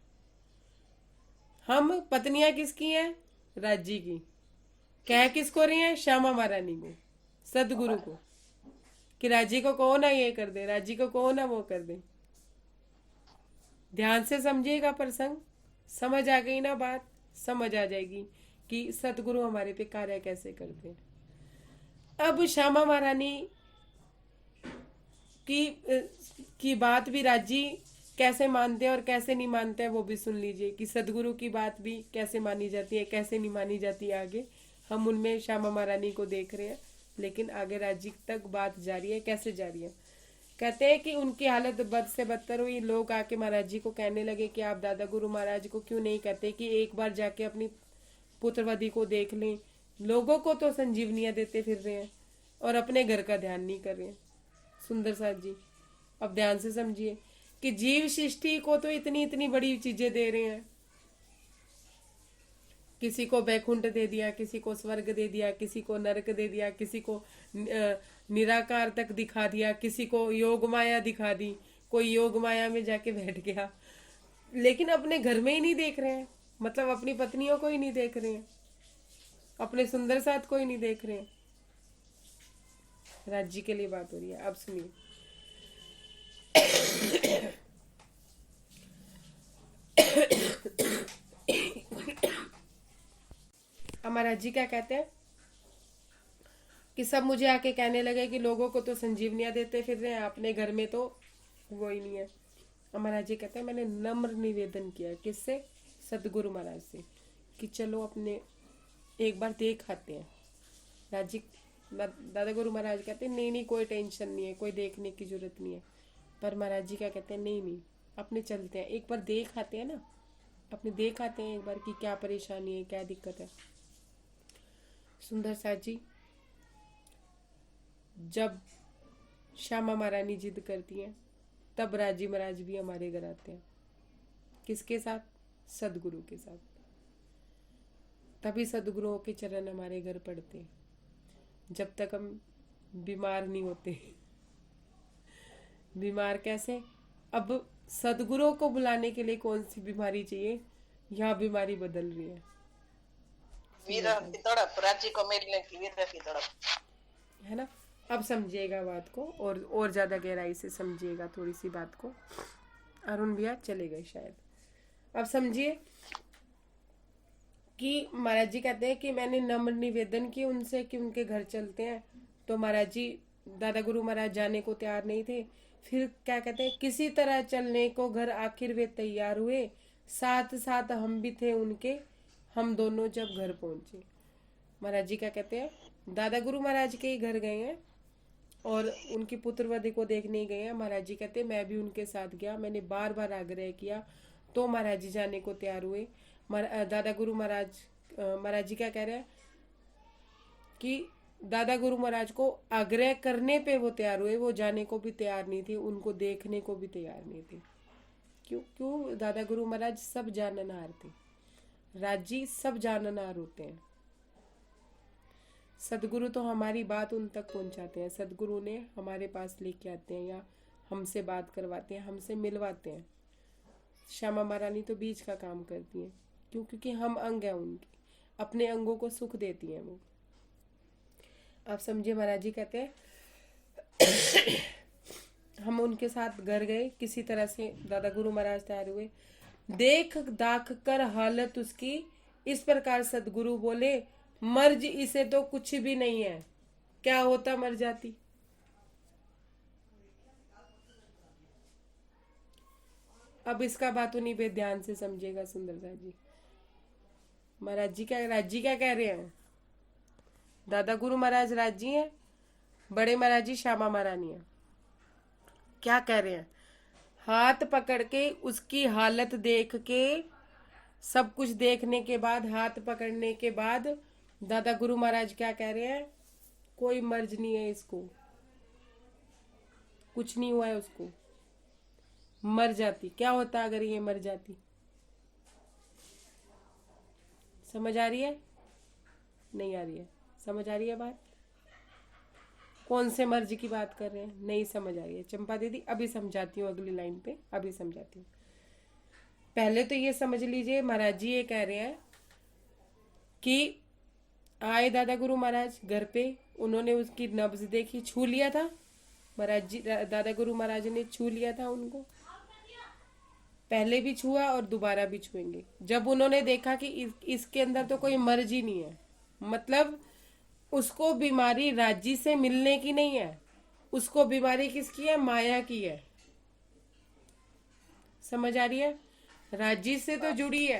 हम पत्नियां किसकी हैं? राज जी की। कह किसको रहे हैं? श्यामा महारानी को, सदगुरु को, कि राज जी को कहो ना ये कर दे, राज जी को कहो ना वो कर दे। ध्यान से समझिएगा प्रसंग, समझ आ गई ना बात, समझ आ जाएगी कि सतगुरु हमारे पे कार्य कैसे करते हैं। अब श्यामा महारानी की बात भी राज जी कैसे मानते हैं और कैसे नहीं मानते हैं वो भी सुन लीजिए, कि सदगुरु की बात भी कैसे मानी जाती है, कैसे नहीं मानी जाती है। आगे हम उनमें श्यामा महारानी को देख रहे हैं, लेकिन आगे राज जी तक बात जारी है। कैसे जारी है? कहते हैं कि उनकी हालत बद से बदतर हुई। लोग आके महाराज जी को कहने लगे कि आप दादा गुरु महाराज को क्यों नहीं कहते कि एक बार जाके अपनी पुत्रवधि को देख लें। लोगों को तो संजीवनियां देते फिर रहे हैं और अपने घर का ध्यान नहीं कर रहे हैं। सुंदर साथ जी, अब ध्यान से समझिए कि जीव सृष्टि को तो इतनी इतनी बड़ी चीजें दे रहे हैं। किसी को बैकुंठ दे दिया, किसी को स्वर्ग दे दिया, किसी को नरक दे दिया, किसी को निराकार तक दिखा दिया, किसी को योग माया दिखा दी, कोई योग माया में जाके बैठ गया, लेकिन अपने घर में ही नहीं देख रहे हैं। मतलब अपनी पत्नियों को ही नहीं देख रहे हैं, अपने सुंदर साथ को ही नहीं देख रहे हैं। राज जी के लिए बात हो रही है, अब सुनिए। हमारा जी क्या कहते हैं कि सब मुझे आके कहने लगे कि लोगों को तो संजीवनियां देते फिर रहे हैं, अपने घर में तो वो ही नहीं है। हमारा जी कहते हैं मैंने नम्र निवेदन किया, किससे? सदगुरु महाराज से, कि चलो अपने एक बार देख आते हैं। राजी दादा गुरु महाराज कहते हैं नहीं कोई टेंशन नहीं है, कोई देखने की जरूरत नहीं है। पर महाराज जी क्या कहते हैं, नहीं अपने चलते हैं, एक बार देख आते हैं ना, अपने देख आते हैं एक बार कि क्या परेशानी है, क्या दिक्कत है। सुंदर साथ जी, जब श्यामा महारानी जिद करती हैं तब राजी महाराज भी हमारे घर आते हैं। किसके साथ? सदगुरु के साथ। तभी सदगुरुओं के चरण हमारे घर पड़ते हैं, जब तक हम बीमार नहीं होते। बीमार कैसे? अब सदगुरुओं को बुलाने के लिए कौन सी बीमारी चाहिए? यहाँ बीमारी बदल रही है, विरह की तड़प, राज्य को मिलने की विरह की तड़प, है ना। अब समझिएगा बात को, और ज्यादा गहराई से समझिएगा थोड़ी सी बात को। अरुण भैया चले गए शायद। अब समझिए कि महाराज जी कहते हैं कि मैंने नम्र निवेदन किया उनसे कि उनके घर चलते हैं, तो महाराज जी दादा गुरु महाराज जाने को तैयार नहीं थे। फिर क्या कहते हैं, किसी तरह चलने को घर आखिर वे तैयार हुए, साथ साथ हम भी थे उनके, हम दोनों जब घर पहुंचे। महाराज जी क्या कहते हैं, दादा गुरु महाराज के ही घर गए हैं और उनकी पुत्रवधि को देखने गए हैं। महाराज जी कहते हैं मैं भी उनके साथ गया, मैंने बार बार आग्रह किया तो महाराज जी जाने को तैयार हुए। दादा गुरु महाराज जी क्या कह रहे हैं कि दादा गुरु महाराज को आग्रह करने पे वो तैयार हुए, वो जाने को भी तैयार नहीं थे, उनको देखने को भी तैयार नहीं थे। क्यों? दादा गुरु महाराज सब जाननहार थे, राज जी सब जाननहार होते हैं। सदगुरु तो हमारी बात उन तक पहुंचाते हैं, सदगुरु ने हमारे पास लेके आते हैं या हमसे बात करवाते हैं, हमसे मिलवाते हैं। श्यामा महारानी तो बीच का काम करती हैं, क्योंकि हम अंग हैं उनके, अपने अंगों को सुख देती हैं वो। आप समझिए, महाराज जी कहते हैं हम उनके साथ घर गए, किसी तरह से दादा गुरु महाराज तैयार हुए। देख दाख कर हालत उसकी इस प्रकार सदगुरु बोले, मर्ज इसे तो कुछ भी नहीं है, क्या होता मर जाती। अब इसका बात उन्हीं पे ध्यान से समझेगा सुंदरता जी। महाराज जी क्या कह रहे हैं? दादा गुरु महाराज राज जी हैं बड़े महाराज जी श्यामा महारानी है। क्या कह रहे हैं? हाथ पकड़ के उसकी हालत देख के, सब कुछ देखने के बाद, हाथ पकड़ने के बाद दादा गुरु महाराज क्या कह रहे हैं? कोई मर्ज नहीं है इसको, कुछ नहीं हुआ है उसको। मर जाती, क्या होता अगर ये मर जाती? समझ आ रही है? नहीं आ रही है? समझ आ रही है बात? कौन से मर्ज की बात कर रहे हैं? नहीं समझ आ रही है? चंपा दीदी अभी समझाती हूँ, अगली लाइन पे अभी समझाती हूँ। पहले तो ये समझ लीजिए, महाराज जी ये कह रहे हैं कि आए दादा गुरु महाराज घर पे, उन्होंने उसकी नब्ज देखी, छू लिया था महाराज जी, दादा गुरु महाराज ने छू लिया था उनको, पहले भी छुआ और दोबारा भी छुएंगे। जब उन्होंने देखा कि इसके अंदर तो कोई मर्ज ही नहीं है, मतलब उसको बीमारी राजी से मिलने की नहीं है, उसको बीमारी किसकी है? माया की है। समझ आ रही है? राजी से तो जुड़ी है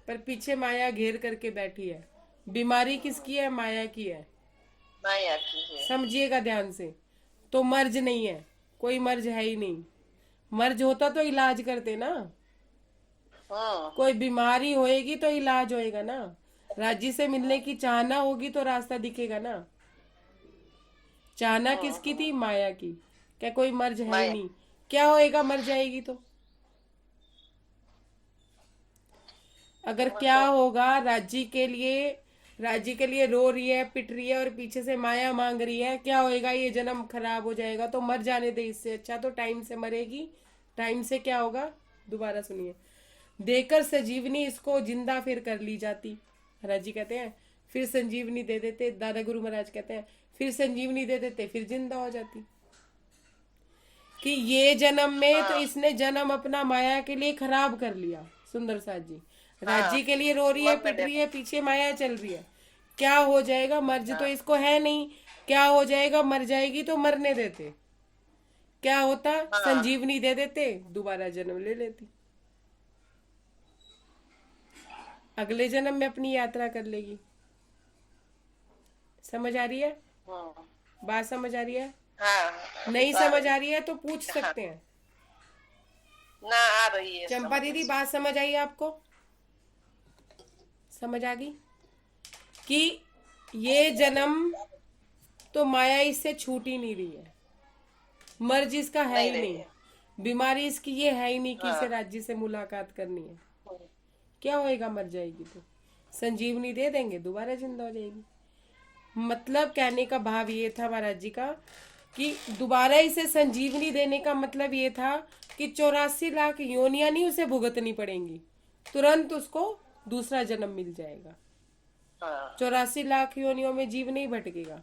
पर पीछे माया घेर करके बैठी है। बीमारी किसकी है? माया की है। माया की है। समझिएगा ध्यान से। तो मर्ज नहीं है, कोई मर्ज है ही नहीं। मर्ज होता तो इलाज करते ना, कोई बीमारी होएगी तो इलाज होएगा ना। राजी से मिलने की चाहना होगी तो रास्ता दिखेगा ना। चाहना किसकी थी? माया की। क्या कोई मर्ज है ही नहीं? क्या होएगा मर जाएगी तो? अगर क्या होगा, राजी के लिए रो रही है, पिट रही है और पीछे से माया मांग रही है, क्या होएगा? ये जन्म खराब हो जाएगा, तो मर जाने दे, इससे अच्छा तो टाइम से मरेगी। टाइम से क्या होगा? दोबारा सुनिए, देकर संजीवनी इसको जिंदा फिर कर ली जाती। महाराज जी कहते हैं फिर संजीवनी दे देते, दादा गुरु महाराज कहते हैं फिर संजीवनी दे देते, फिर जिंदा हो जाती। कि ये जन्म में तो इसने जन्म अपना माया के लिए खराब कर लिया। सुंदर साथ जी, राजी के लिए रो रही है, पिट रही है, पीछे माया चल रही है। क्या हो जाएगा? मर्ज तो इसको है नहीं। क्या हो जाएगा? मर जाएगी तो मरने देते। क्या होता? संजीवनी दे देते, दोबारा जन्म ले लेती, अगले जन्म में अपनी यात्रा कर लेगी। समझ आ रही है बात? समझ आ रही है? नहीं समझ आ रही है तो पूछ सकते हैं ना। आ रही है चंपा दीदी, बात समझ आई आपको? समझ आ गई कि ये जन्म तो माया इससे छूट ही नहीं रही है। मर्ज इसका है ही नहीं, बीमारी इसकी ये है ही नहीं कि इसे राज्य से मुलाकात करनी है। क्या होएगा? मर जाएगी तो संजीवनी दे देंगे, दोबारा जिंदा हो जाएगी। मतलब कहने का भाव ये था महाराज जी का कि दोबारा इसे संजीवनी देने का मतलब ये था कि 84 लाख योनियां नहीं उसे भुगतनी पड़ेंगी, तुरंत उसको दूसरा जन्म मिल जाएगा। 84 लाख योनियों में जीव नहीं भटकेगा।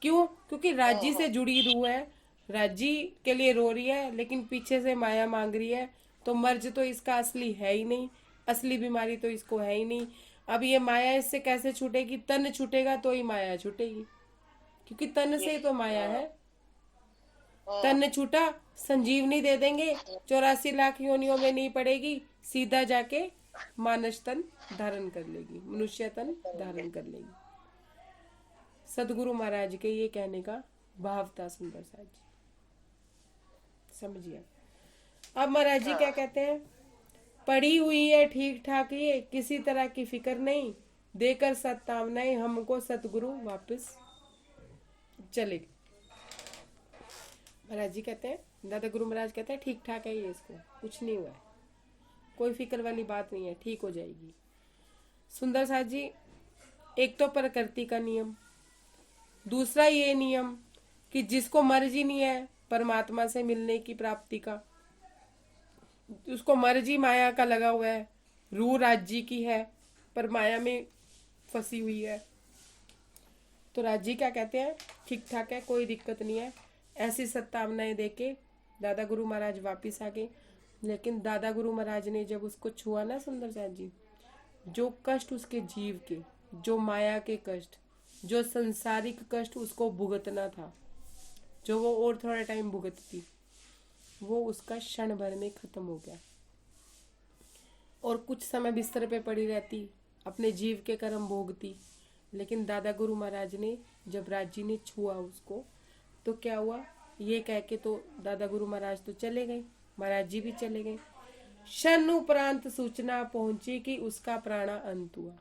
क्यों? क्योंकि राज्य से जुड़ी रूह है, राज्य के लिए रो रही है, लेकिन पीछे से माया मांग रही है। तो मर्ज तो इसका असली है ही नहीं, असली बीमारी तो इसको है ही नहीं। अब ये माया इससे कैसे छूटेगी? तन छूटेगा तो ही माया छूटेगी, क्योंकि तन से तो माया है। तन छूटा, संजीवनी दे देंगे, 84 लाख योनियों में नहीं पड़ेगी, सीधा जाके मानस तन धारण कर लेगी, मनुष्य तन धारण कर लेगी। सदगुरु महाराज के ये कहने का भाव था सुंदर साथ जी, समझिए। अब महाराज जी क्या कहते हैं? पड़ी हुई है ठीक ठाक, ये किसी तरह की फिक्र नहीं, देकर सत्तावनाएं हमको सतगुरु वापस चले। महाराज जी कहते हैं, दादा गुरु महाराज कहते हैं ठीक ठाक है ये, इसको कुछ नहीं हुआ है, कोई फिक्र वाली बात नहीं है, ठीक हो जाएगी। सुंदर साथ जी, एक तो प्रकृति का नियम, दूसरा ये नियम कि जिसको मर्जी नहीं है परमात्मा से मिलने की प्राप्ति का, उसको मर्जी माया का लगा हुआ है, रूह राज्य की है पर माया में फंसी हुई है। तो राज्य क्या कहते हैं? ठीक ठाक है, कोई दिक्कत नहीं है। ऐसी सत्तावनाएं देके दादा गुरु महाराज वापिस आ गए। लेकिन दादा गुरु महाराज ने जब उसको छुआ ना सुंदर साथ जी, जो कष्ट उसके जीव के, जो माया के कष्ट, जो संसारिक कष्ट उसको भुगतना था, जो वो और थोड़ा टाइम भुगतती, वो उसका क्षण भर में खत्म हो गया। और कुछ समय बिस्तर पे पड़ी रहती, अपने जीव के कर्म भोगती। लेकिन दादा गुरु महाराज ने जब राज्य ने छुआ उसको, तो क्या हुआ, ये कह के तो दादा गुरु महाराज तो चले गए, महाराज जी भी चले गए। क्षण उपरांत सूचना पहुंची कि उसका प्राणा अंत हुआ।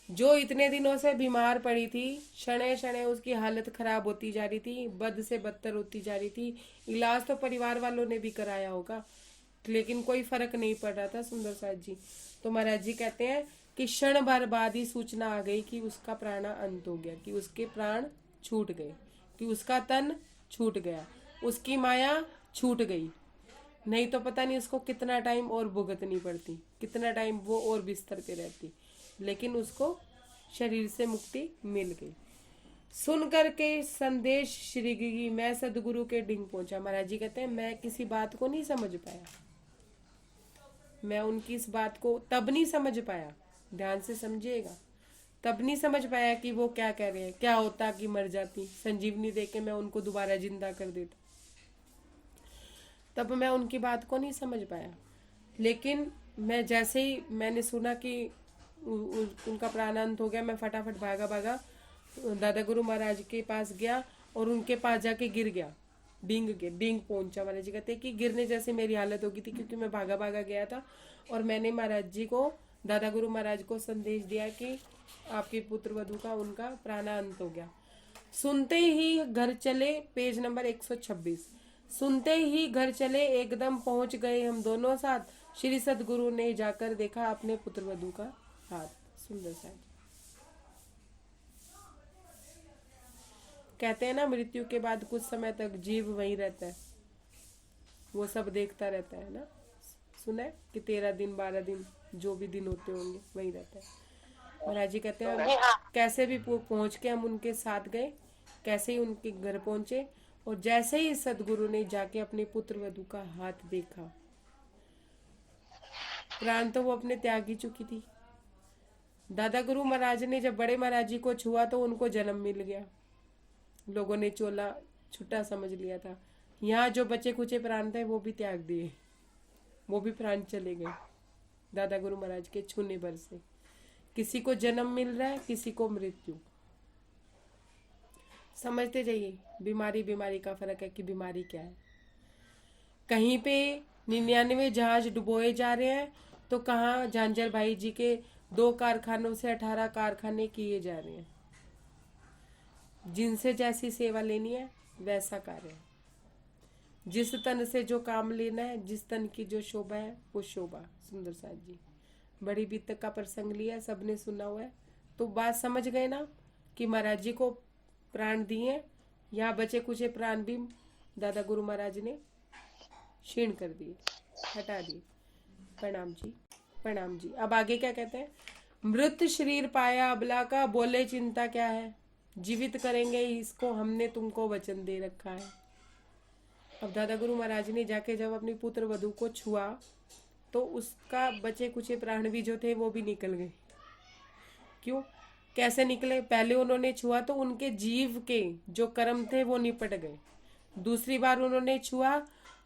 जो इतने दिनों से बीमार पड़ी थी, क्षणे क्षणे उसकी हालत खराब होती जा रही थी, बद से बदतर होती जा रही थी। इलाज तो परिवार वालों ने भी कराया होगा, लेकिन कोई फर्क नहीं पड़ रहा था सुंदर साथ जी। तो महाराज जी कहते हैं कि क्षण भर बाद ही सूचना आ गई कि उसका प्राणा अंत हो गया, कि उसके प्राण छूट गए, कि उसका तन छूट गया, उसकी माया छूट गई। नहीं तो पता नहीं उसको कितना टाइम और भुगतनी पड़ती, कितना टाइम वो और बिस्तर पे रहती, लेकिन उसको शरीर से मुक्ति मिल गई। सुन करके संदेश श्री मैं सदगुरु के डिंग पहुंचा। महाराज जी कहते हैं मैं किसी बात को नहीं समझ पाया, मैं उनकी इस बात को तब नहीं समझ पाया, ध्यान से समझिएगा, तब नहीं समझ पाया कि वो क्या कह रहे हैं। क्या होता कि मर जाती, संजीवनी देके मैं उनको दोबारा जिंदा कर देता, तब मैं उनकी बात को नहीं समझ पाया। लेकिन मैं जैसे ही मैंने सुना कि उनका प्राणांत हो गया, मैं फटाफट भागा दादा गुरु महाराज के पास गया और उनके पास जाके गिर गया, डिंग पहुंचा। महाराज जी कहते कि गिरने जैसे मेरी हालत हो गई थी, क्योंकि मैं भागा गया था। और मैंने महाराज जी को, दादा गुरु महाराज को संदेश दिया कि आपकी पुत्र वधू का उनका प्राणांत हो गया। सुनते ही घर चले, पेज नंबर 126। सुनते ही घर चले, एकदम पहुंच गए हम दोनों साथ। श्री सदगुरु ने जाकर देखा अपने पुत्र वधू का हाथ। सुंदर सा कहते हैं ना, मृत्यु के बाद कुछ समय तक जीव वहीं रहता है, वो सब देखता रहता है ना। सुना है कि 13 दिन 12 दिन जो भी दिन होते होंगे वहीं रहता है। महाराज जी कहते हैं कैसे भी पहुंच के हम उनके साथ गए, कैसे ही उनके घर पहुंचे, और जैसे ही सदगुरु ने जाके अपने पुत्र वधू का हाथ देखा, प्राण तो वो अपने त्याग ही चुकी थी। दादा गुरु महाराज ने जब बड़े महाराज जी को छुआ तो उनको जन्म मिल गया, लोगों ने चोला छुट्टा समझ लिया था। यहाँ जो बचे कुचे प्राण थे वो भी त्याग दिए, वो भी प्राण चले गए दादा गुरु महाराज के छूने भर से। किसी को जन्म मिल रहा है, किसी को मृत्यु। समझते जाइए, बीमारी का फर्क है कि बीमारी क्या है। कहीं पे 99 जहाज डुबोए जा रहे हैं, तो कहाँ झांझर भाई जी के 2 कारखानों से 18 कारखाने किए जा रहे हैं। जिनसे जैसी सेवा लेनी है वैसा कार्य है, जिस तन से जो काम लेना है, जिस तन की जो शोभा है वो शोभा। सुंदर साथ जी बड़ी बीतक का प्रसंग लिया, सबने सुना हुआ है, तो बात समझ गए ना कि महाराज जी को प्राण दिए, यहाँ बचे कुछ प्राण भी दादा गुरु महाराज ने क्षीण कर दिए, हटा दिए। प्रणाम जी, प्रणाम जी। अब आगे क्या कहते हैं, मृत शरीर पाया अबला का, बोले चिंता क्या है, जीवित करेंगे इसको, हमने तुमको वचन दे रखा है। अब दादा गुरु महाराज ने जाके जब अपनी पुत्र वधू को छुआ तो उसका बचे कुचे प्राण भी जो थे वो भी निकल गए। क्यों, कैसे निकले? पहले उन्होंने छुआ तो उनके जीव के जो कर्म थे वो निपट गए, दूसरी बार उन्होंने छुआ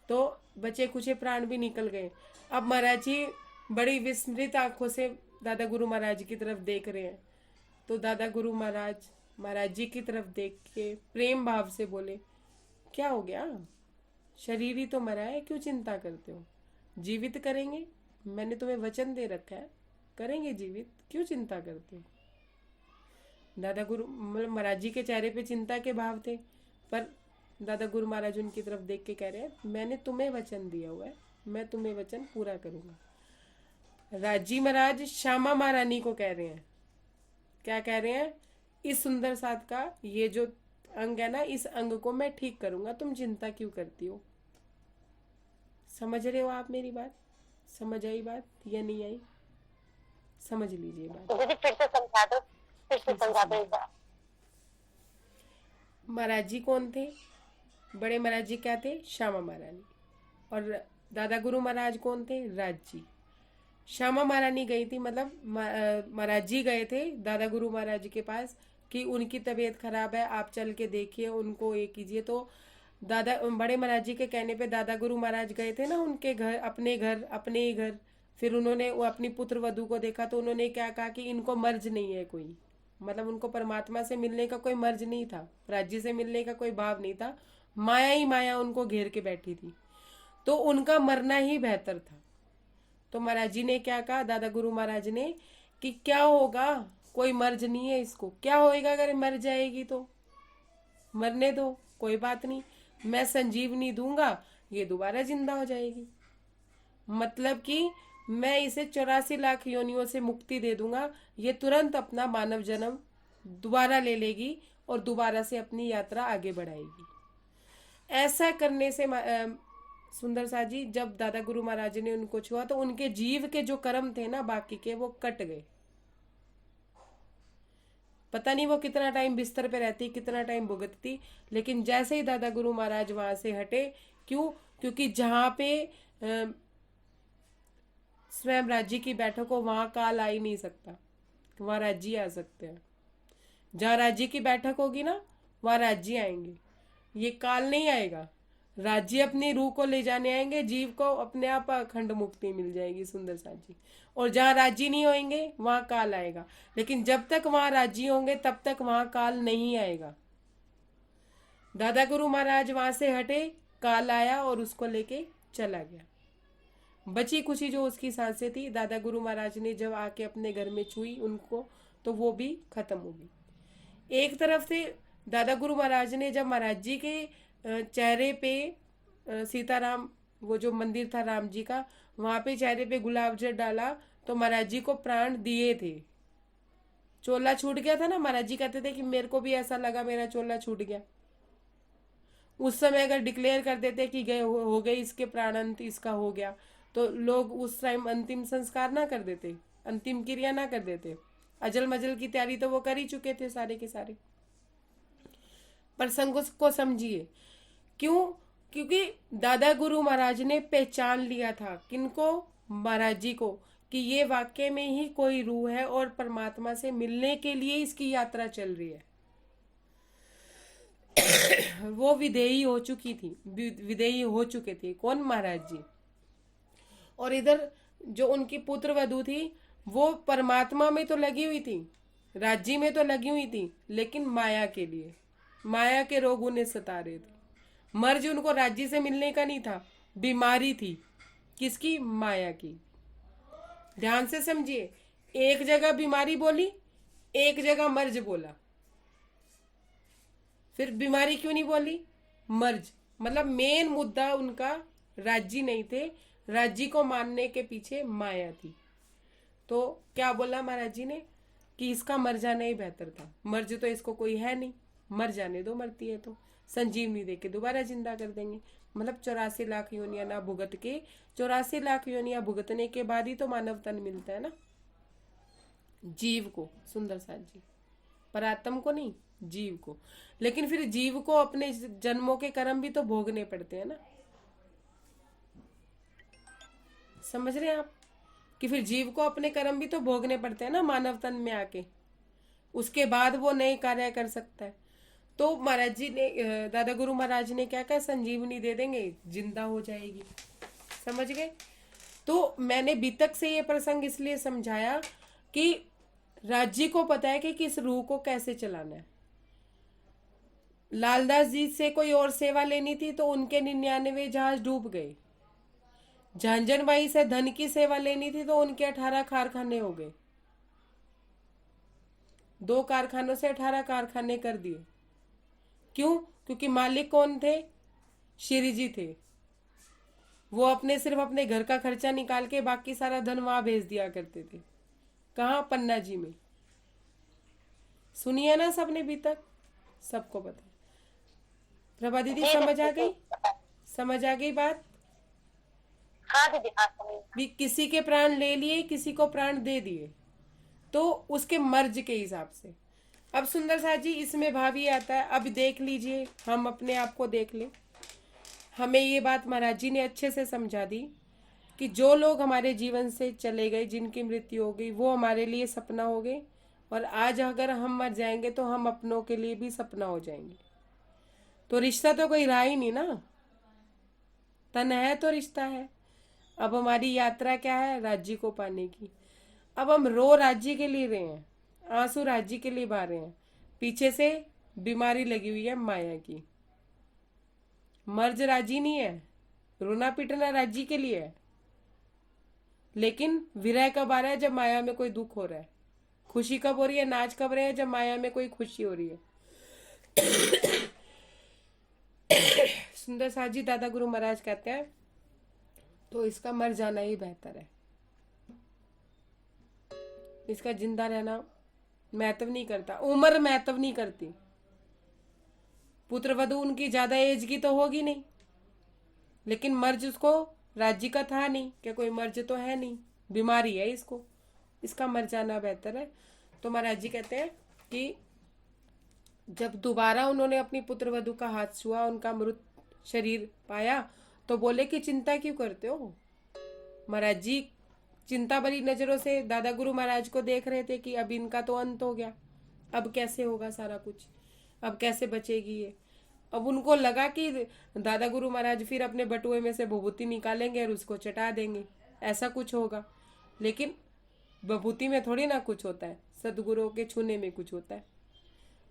तो बचे कुचे प्राण भी निकल गए। अब महाराज जी बड़ी विस्मृत आंखों से दादा गुरु महाराज की तरफ देख रहे हैं, तो दादा गुरु महाराज जी की तरफ देख के प्रेम भाव से बोले, क्या हो गया, शरीर ही तो मरा है, क्यों चिंता करते हो, जीवित करेंगे, मैंने तुम्हें वचन दे रखा है, करेंगे जीवित, क्यों चिंता करते हो। दादा गुरु महाराज जी के चेहरे पे चिंता के भाव थे, पर दादा गुरु महाराज उनकी तरफ देख के कह रहे हैं, मैंने तुम्हें वचन दिया हुआ है, मैं तुम्हें वचन पूरा करूंगा। राजी महाराज श्यामा महारानी को कह रहे हैं, क्या कह रहे हैं, इस सुंदर साथ का ये जो अंग है ना, इस अंग को मैं ठीक करूंगा, तुम चिंता क्यों करती हो। समझ रहे हो आप मेरी बात? समझ आई बात या नहीं आई? समझ लीजिए बात। दीदी फिर से समझा दो, फिर से समझा दो। महाराज जी कौन थे? बड़े महाराज जी क्या थे? श्यामा महारानी। और दादा गुरु महाराज कौन थे? राज जी। श्यामा महारानी गई थी, मतलब महाराज जी गए थे दादा गुरु महाराज के पास कि उनकी तबीयत खराब है, आप चल के देखिए, उनको ये कीजिए। तो बड़े महाराज जी के कहने पे दादा गुरु महाराज गए थे ना उनके घर, अपने ही घर। फिर उन्होंने वो अपनी पुत्र वधू को देखा तो उन्होंने क्या कहा कि इनको मर्ज नहीं है कोई, मतलब उनको परमात्मा से मिलने का कोई मर्ज नहीं था, राज्य से मिलने का कोई भाव नहीं था, माया ही माया उनको घेर के बैठी थी, तो उनका मरना ही बेहतर था। तो महाराज जी ने क्या कहा, दादा गुरु महाराज ने, कि क्या होगा, कोई मर्ज नहीं है इसको, क्या होएगा अगर मर जाएगी तो मरने दो, कोई बात नहीं, मैं संजीवनी दूंगा, ये दोबारा जिंदा हो जाएगी। मतलब कि मैं इसे 84 लाख योनियों से मुक्ति दे दूंगा, ये तुरंत अपना मानव जन्म दोबारा ले लेगी और दोबारा से अपनी यात्रा आगे बढ़ाएगी। ऐसा करने से सुंदर सा जी, जब दादा गुरु महाराज ने उनको छुआ तो उनके जीव के जो कर्म थे ना बाकी के, वो कट गए। पता नहीं वो कितना टाइम बिस्तर पे रहती, कितना टाइम भुगतती, लेकिन जैसे ही दादा गुरु महाराज वहां से हटे, क्यों, क्योंकि जहां पे स्वयं राज्य की बैठक हो वहां काल आ ही नहीं सकता, वहां राज्य आ सकते हैं। जहां राज्य की बैठक होगी ना वहां राज्य आएंगे, ये काल नहीं आएगा। राज्य अपनी रूह को ले जाने आएंगे, जीव को अपने आप अखंड मुक्ति मिल जाएगी सुंदर सा जी। और जहां राज्य नहीं होंगे वहां काल आएगा, लेकिन जब तक वहां राज्य होंगे तब तक वहां काल नहीं आएगा। दादा गुरु महाराज वहां से हटे, काल आया और उसको लेके चला गया। बची खुशी जो उसकी सांसें थी, दादा गुरु महाराज ने जब आके अपने घर में छुई उनको, तो वो भी खत्म हो गई। एक तरफ से दादा गुरु महाराज ने जब महाराज जी के चेहरे पे सीताराम, वो जो मंदिर था राम जी का, वहां पे चेहरे पे गुलाब जल डाला तो महाराज जी को प्राण दिए थे। चोला छूट गया था ना, महाराज जी कहते थे कि मेरे को भी ऐसा लगा मेरा चोला छूट गया। उस समय अगर डिक्लेयर कर देते कि गए हो गए इसके प्राण, अंत इसका हो गया, तो लोग उस टाइम अंतिम संस्कार ना कर देते, अंतिम क्रिया ना कर देते। अजल मजल की तैयारी तो वो कर ही चुके थे सारे के सारे। प्रसंग को समझिए, क्यों, क्योंकि दादा गुरु महाराज ने पहचान लिया था, किनको, महाराज जी को, कि ये वाकई में ही कोई रूह है और परमात्मा से मिलने के लिए इसकी यात्रा चल रही है। वो विदेही हो चुकी थी, विदेही हो चुके थे, कौन, महाराज जी। और इधर जो उनकी पुत्र वधू थी वो परमात्मा में तो लगी हुई थी, राज्य में तो लगी हुई थी, लेकिन माया के लिए, माया के रोग उन्हें सता रहे थे। मर्ज उनको राज्य से मिलने का नहीं था, बीमारी थी, किसकी, माया की। ध्यान से समझिए, एक जगह बीमारी बोली, एक जगह मर्ज बोला। फिर बीमारी क्यों नहीं बोली, मर्ज, मतलब मेन मुद्दा उनका राज्य नहीं थे, राज्य को मानने के पीछे माया थी। तो क्या बोला महाराज जी ने, कि इसका मर जाना ही बेहतर था, मर्ज तो इसको कोई है नहीं, मर जाने दो, मरती है तो संजीवनी दे के दोबारा जिंदा कर देंगे। मतलब 84 लाख योनियां ना भुगत के, 84 लाख योनियां भुगतने के बाद ही तो मानव तन मिलता है ना, जीव को, सुंदर साथ जी, पर आत्म को नहीं, जीव को। लेकिन फिर जीव को अपने जन्मों के कर्म भी तो भोगने पड़ते हैं ना, समझ रहे हैं आप, कि फिर जीव को अपने कर्म भी तो भोगने पड़ते हैं ना मानव तन में आके, उसके बाद वो नए कार्य कर सकता है। तो महाराज जी ने, दादा गुरु महाराज ने क्या कहा, संजीवनी दे देंगे, जिंदा हो जाएगी, समझ गए। तो मैंने बीतक से ये प्रसंग इसलिए समझाया कि राज्य को पता है कि किस रूह को कैसे चलाना है। लालदास जी से कोई और सेवा लेनी थी तो उनके 99 जहाज डूब गए। झांझनबाई से धन की सेवा लेनी थी तो उनके 18 कारखाने हो गए, 2 कारखानों से 18 कारखाने कर दिए। क्यों, क्योंकि मालिक कौन थे, श्री जी थे। वो अपने सिर्फ अपने घर का खर्चा निकाल के बाकी सारा धन वहां भेज दिया करते थे। कहाँ, पन्ना जी में। सुनिए ना सबने अभी तक, सबको पता। प्रभा दीदी समझ आ गई, समझ आ गई बात। हाँ दीदी, हाँ समझ। भी किसी के प्राण ले लिए, किसी को प्राण दे दिए, तो उसके मर्ज के हिसाब से। अब सुंदर साथ जी इसमें भाव ये आता है, अब देख लीजिए, हम अपने आप को देख ले। हमें ये बात महाराज जी ने अच्छे से समझा दी कि जो लोग हमारे जीवन से चले गए, जिनकी मृत्यु हो गई, वो हमारे लिए सपना हो गए, और आज अगर हम मर जाएंगे तो हम अपनों के लिए भी सपना हो जाएंगे। तो रिश्ता तो कोई रहा ही नहीं ना, तन है तो रिश्ता है। अब हमारी यात्रा क्या है, राज्य को पाने की। अब हम रो राज्य के लिए रहे हैं, आंसू राजी के लिए बहा रहे हैं, पीछे से बीमारी लगी हुई है माया की। मर्ज राजी नहीं है, रोना पीटना राजी के लिए है, लेकिन विरह कब आ रहा है? जब माया में कोई दुख हो रहा है। खुशी कब हो रही है, नाच कब रहे हैं? जब माया में कोई खुशी हो रही है। सुंदर साजी दादा गुरु महाराज कहते हैं तो इसका मर जाना ही बेहतर है, इसका जिंदा रहना महत्व नहीं करता, उम्र महत्व नहीं करती। पुत्र वधु उनकी ज्यादा एज की तो होगी नहीं, लेकिन मर्ज उसको राज्य का था नहीं, क्या कोई मर्ज तो है नहीं, बीमारी है इसको, इसका मर जाना बेहतर है। तो महाराज जी कहते हैं कि जब दोबारा उन्होंने अपनी पुत्र वधु का हाथ छुआ, उनका मृत शरीर पाया, तो बोले कि चिंता क्यों करते हो? महाराज जी चिंता भरी नजरों से दादा गुरु महाराज को देख रहे थे कि अब इनका तो अंत हो गया, अब कैसे होगा सारा कुछ, अब कैसे बचेगी ये। अब उनको लगा कि दादा गुरु महाराज फिर अपने बटुए में से विभूति निकालेंगे और उसको चटा देंगे, ऐसा कुछ होगा। लेकिन विभूति में थोड़ी ना कुछ होता है, सदगुरु के छूने में कुछ होता है।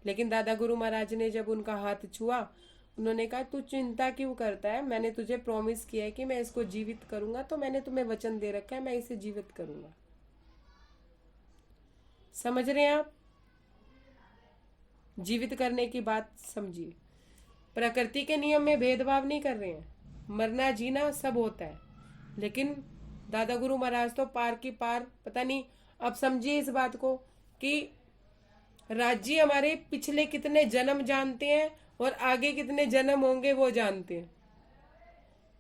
लेकिन दादा गुरु महाराज ने जब उनका हाथ छुआ, उन्होंने कहा तू चिंता क्यों करता है, मैंने तुझे प्रॉमिस किया है कि मैं इसको जीवित करूंगा, तो मैंने तुम्हें वचन दे रखा है, मैं इसे जीवित करूंगा। समझ रहे हैं आप? जीवित करने की बात समझिए। प्रकृति के नियम में भेदभाव नहीं कर रहे हैं, मरना जीना सब होता है, लेकिन दादा गुरु महाराज तो पार की पार, पता नहीं। अब समझिए इस बात को कि राज्य हमारे पिछले कितने जन्म जानते हैं और आगे कितने जन्म होंगे वो जानते हैं।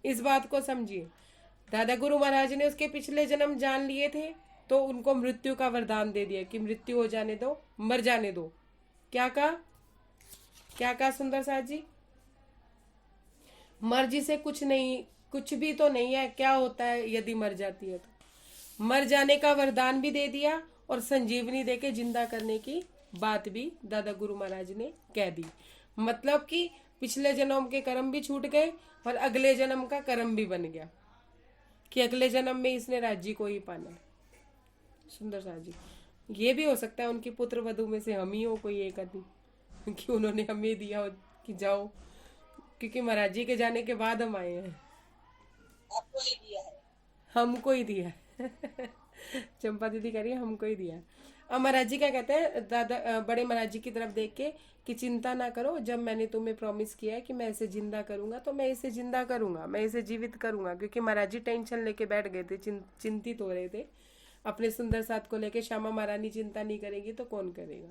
इस बात को समझिए। दादा गुरु महाराज ने उसके पिछले जन्म जान लिए थे, तो उनको मृत्यु का वरदान दे दिया कि मृत्यु हो जाने दो, मर जाने दो। क्या कहा? क्या कहा सुंदर साथ जी? मर्जी से कुछ नहीं, कुछ भी तो नहीं है। क्या होता है यदि मर जाती है तो? मर जाने का वरदान भी दे दिया और संजीवनी देके जिंदा करने की बात भी दादा गुरु महाराज ने कह दी। मतलब कि पिछले जन्म के कर्म भी छूट गए और अगले जन्म का कर्म भी बन गया कि अगले जन्म में इसने राज्य को ही पाना है। सुंदर साथ जी, ये भी हो सकता है उनकी पुत्र वधु में से हम ही हो कोई एक आदमी, कि उन्होंने हमें दिया हो कि जाओ, क्योंकि महाराज जी के जाने के बाद हम आए हैं, आपको ही दिया है, हमको ही दिया है। चंपा दीदी कह रही है हमको ही दिया। अब महाराज जी क्या कहते हैं, दादा बड़े महाराज जी की तरफ देख के कि चिंता ना करो, जब मैंने तुम्हें प्रॉमिस किया है कि मैं इसे जिंदा करूंगा, तो मैं इसे जिंदा करूंगा, मैं इसे जीवित करूंगा। क्योंकि महाराज जी टेंशन लेके बैठ गए थे, चिंतित हो रहे थे अपने सुंदर साथ को लेके। श्यामा महारानी चिंता नहीं करेगी तो कौन करेगा?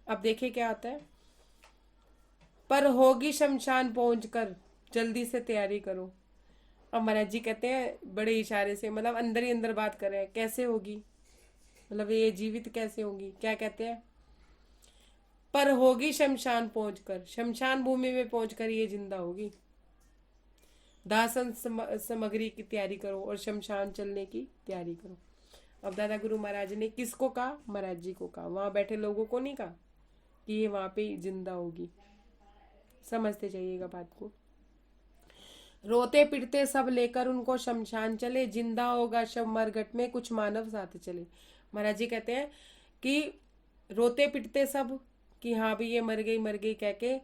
अब देखिए क्या आता है। पर होगी शमशान पहुंचकर, जल्दी से तैयारी करो। अब महाराज जी कहते हैं बड़े इशारे से, मतलब अंदर ही अंदर बात कर रहे हैं, कैसे होगी, मतलब ये जीवित कैसे होगी? क्या कहते हैं? पर होगी शमशान पहुंचकर, शमशान भूमि में पहुंचकर ये जिंदा होगी। दासन सामग्री की तैयारी करो और शमशान चलने की तैयारी करो। अब दादा गुरु महाराज ने किसको कहा? महाराज जी को कहा, वहां बैठे लोगों को नहीं कहा कि ये वहां पे जिंदा होगी। समझते जाइएगा बात को। रोते पिटते सब लेकर उनको शमशान चले, जिंदा होगा शव मरघट में, कुछ मानव साथ चले। महाराज जी कहते हैं कि रोते पिटते सब कि हाँ भी ये मर गई कह के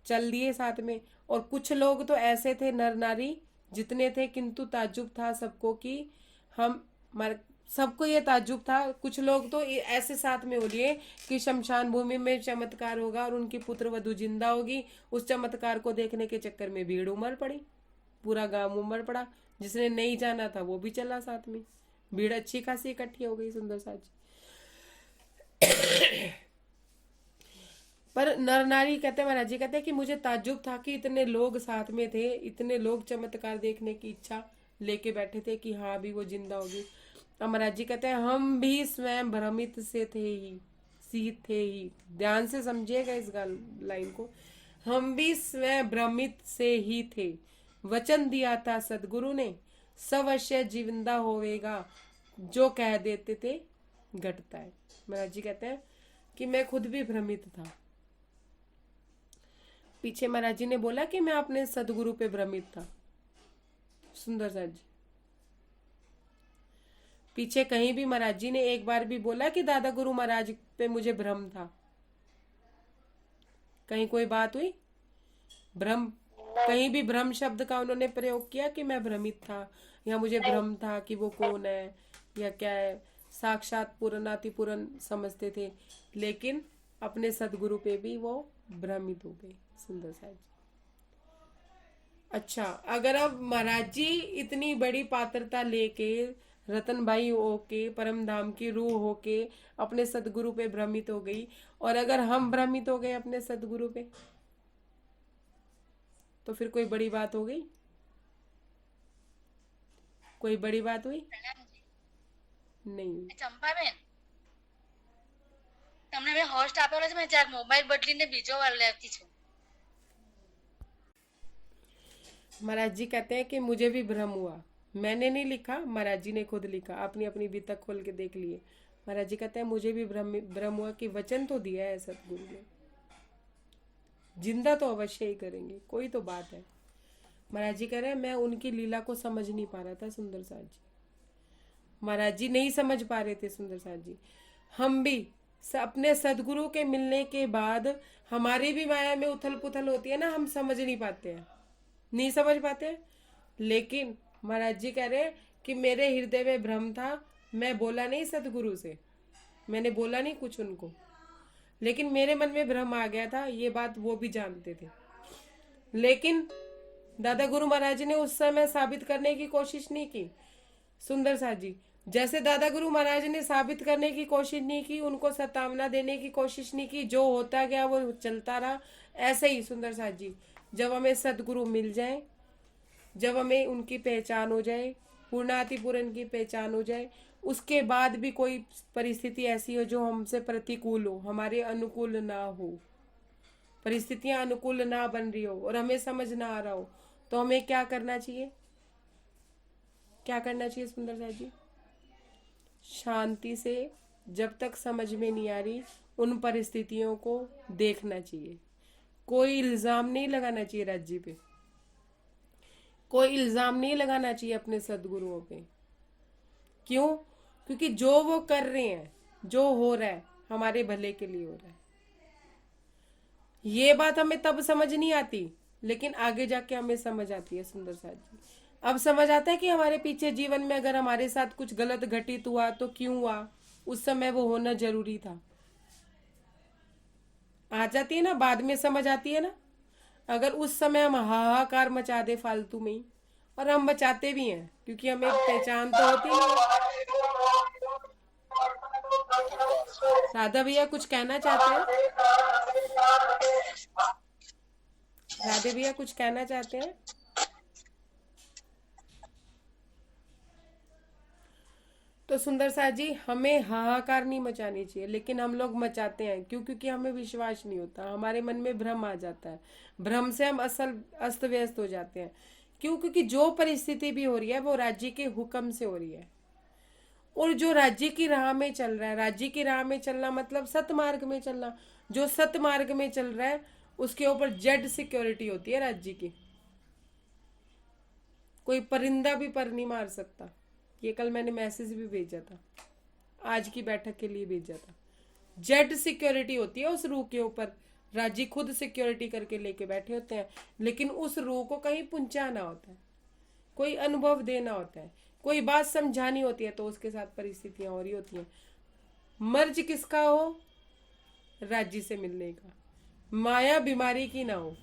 चल दिए साथ में। और कुछ लोग तो ऐसे थे, नर नारी जितने थे, किंतु ताज्जुब था सबको कि हम सबको ये ताज्जुब था। कुछ लोग तो ऐसे साथ में हो लिए कि शमशान भूमि में चमत्कार होगा और उनकी पुत्र वधु जिंदा होगी। उस चमत्कार को देखने के चक्कर में भीड़ उमड़ पड़ी, पूरा गांव उमड़ पड़ा। जिसने नहीं जाना था वो भी चला साथ में, भीड़ अच्छी खासी इकट्ठी हो गई। सुंदर साथ जी पर नर नारी कहते, महाराज जी कहते हैं कि मुझे ताज्जुब था कि इतने लोग साथ में थे, इतने लोग चमत्कार देखने की इच्छा लेके बैठे थे कि हाँ भी वो जिंदा होगी। अब महाराज जी कहते हैं हम भी स्वयं भ्रमित से थे ही। ध्यान से समझिएगा इस लाइन को। हम भी स्वयं भ्रमित से ही थे, वचन दिया था सदगुरु ने, सवश्य जिंदा होवेगा, जो कह देते थे घटता है। महाराज जी कहते हैं कि मैं खुद भी भ्रमित था। पीछे महाराज जी ने बोला कि मैं अपने सदगुरु पे भ्रमित था। सुंदर सा जी, पीछे कहीं भी महाराज जी ने एक बार भी बोला कि दादा गुरु महाराज पे मुझे भ्रम था? कहीं कोई बात हुई? भ्रम, कहीं भी भ्रम शब्द का उन्होंने प्रयोग किया कि मैं भ्रमित था या मुझे भ्रम था कि वो कौन है या क्या है? साक्षात पूर्णाति पूर्ण समझते थे, लेकिन अपने सदगुरु पे भी वो भ्रमित हो गए। सुंदर साहब जी। अच्छा, अगर अब महाराज जी इतनी बड़ी पात्रता लेके, रतन भाई होके, परम धाम की रूह होके अपने सदगुरु पे भ्रमित हो गई, और अगर हम भ्रमित हो गए अपने सदगुरु पे, तो फिर कोई बड़ी बात हो गई? कोई बड़ी बात हुई? नहीं हुई। ચંપાબેન, તમને મેં હોસ્ટ આપેલો છે, મેં જરાક મોબાઈલ બદલીને બીજો વાર લેતી છું. महाराज जी कहते हैं कि मुझे भी भ्रम हुआ। मैंने नहीं लिखा, महाराज जी ने खुद लिखा, अपनी अपनी बीतक खोल के देख लिए। महाराज जी कहते हैं मुझे भी भ्रम हुआ कि वचन तो दिया है सतगुरु ने, जिंदा तो अवश्य ही करेंगे, कोई तो बात है। महाराज जी कह रहे हैं मैं उनकी लीला को समझ नहीं पा रहा था सुंदर साथ जी। महाराज जी नहीं समझ पा रहे थे सुंदर साथ जी। हम भी अपने सदगुरु के मिलने के बाद हमारी भी माया में उथल पुथल होती है ना, हम समझ नहीं पाते हैं, नहीं समझ पाते हैं। लेकिन महाराज जी कह रहे हैं कि मेरे हृदय में भ्रम था, मैं बोला नहीं सदगुरु से, मैंने बोला नहीं कुछ उनको, लेकिन मेरे मन में भ्रम आ गया था, ये बात वो भी जानते थे। लेकिन दादा गुरु महाराज ने उस समय साबित करने की कोशिश नहीं की सुंदर साथ जी। जैसे दादा गुरु महाराज ने साबित करने की कोशिश नहीं की, उनको सतावना देने की कोशिश नहीं की, जो होता गया वो चलता रहा। ऐसे ही सुंदर साथ जी, जब हमें सदगुरु मिल जाए, जब हमें उनकी पहचान हो जाए, पूर्णाति पूर्ण की पहचान हो जाए, उसके बाद भी कोई परिस्थिति ऐसी हो जो हमसे प्रतिकूल हो, हमारे अनुकूल ना हो, परिस्थितियां अनुकूल ना बन रही हो और हमें समझ ना आ रहा हो, तो हमें क्या करना चाहिए? क्या करना चाहिए सुंदर साथ जी? शांति से, जब तक समझ में नहीं आ रही, उन परिस्थितियों को देखना चाहिए। कोई इल्जाम नहीं लगाना चाहिए राज्य पे, कोई इल्जाम नहीं लगाना चाहिए अपने सदगुरुओं पे। क्यों? क्योंकि जो वो कर रहे हैं, जो हो रहा है, हमारे भले के लिए हो रहा है। ये बात हमें तब समझ नहीं आती, लेकिन आगे जाके हमें समझ आती है सुंदर साथ जी। अब समझ आता है कि हमारे पीछे जीवन में अगर हमारे साथ कुछ गलत घटित हुआ तो क्यों हुआ, उस समय वो होना जरूरी था। आ जाती है ना, बाद में समझ आती है ना। अगर उस समय हम हाहाकार मचा दे फालतू में ही, और हम बचाते भी हैं क्योंकि हमें पहचान तो होती नहीं। राधा भैया कुछ कहना चाहते हैं? राधे भैया कुछ कहना चाहते हैं? तो सुंदर साथ जी, हमें हाहाकार नहीं मचानी चाहिए, लेकिन हम लोग मचाते हैं। क्यों? क्योंकि हमें विश्वास नहीं होता, हमारे मन में भ्रम आ जाता है, भ्रम से हम अस्त व्यस्त हो जाते हैं। क्यों? क्योंकि जो परिस्थिति भी हो रही है वो राज्य के हुक्म से हो रही है, और जो राज्य की राह में चल रहा है, राज्य की राह में चलना मतलब सतमार्ग में चलना। जो सतमार्ग में चल रहा है उसके ऊपर जेड सिक्योरिटी होती है राज्य की, कोई परिंदा भी पर नहीं मार सकता। ये कल मैंने मैसेज भी भेजा था, आज की बैठक के लिए भेजा था। जेड सिक्योरिटी होती है उस रूह के ऊपर, राज्य खुद सिक्योरिटी करके लेके बैठे होते हैं, लेकिन उस रूह को कहीं पहुंचाना होता है, कोई अनुभव देना होता है, कोई बात समझानी होती है, तो उसके साथ परिस्थितियां हो रही होती हैं। मर्ज किसका हो? राज्य से मिलने का। माया बीमारी की ना हो,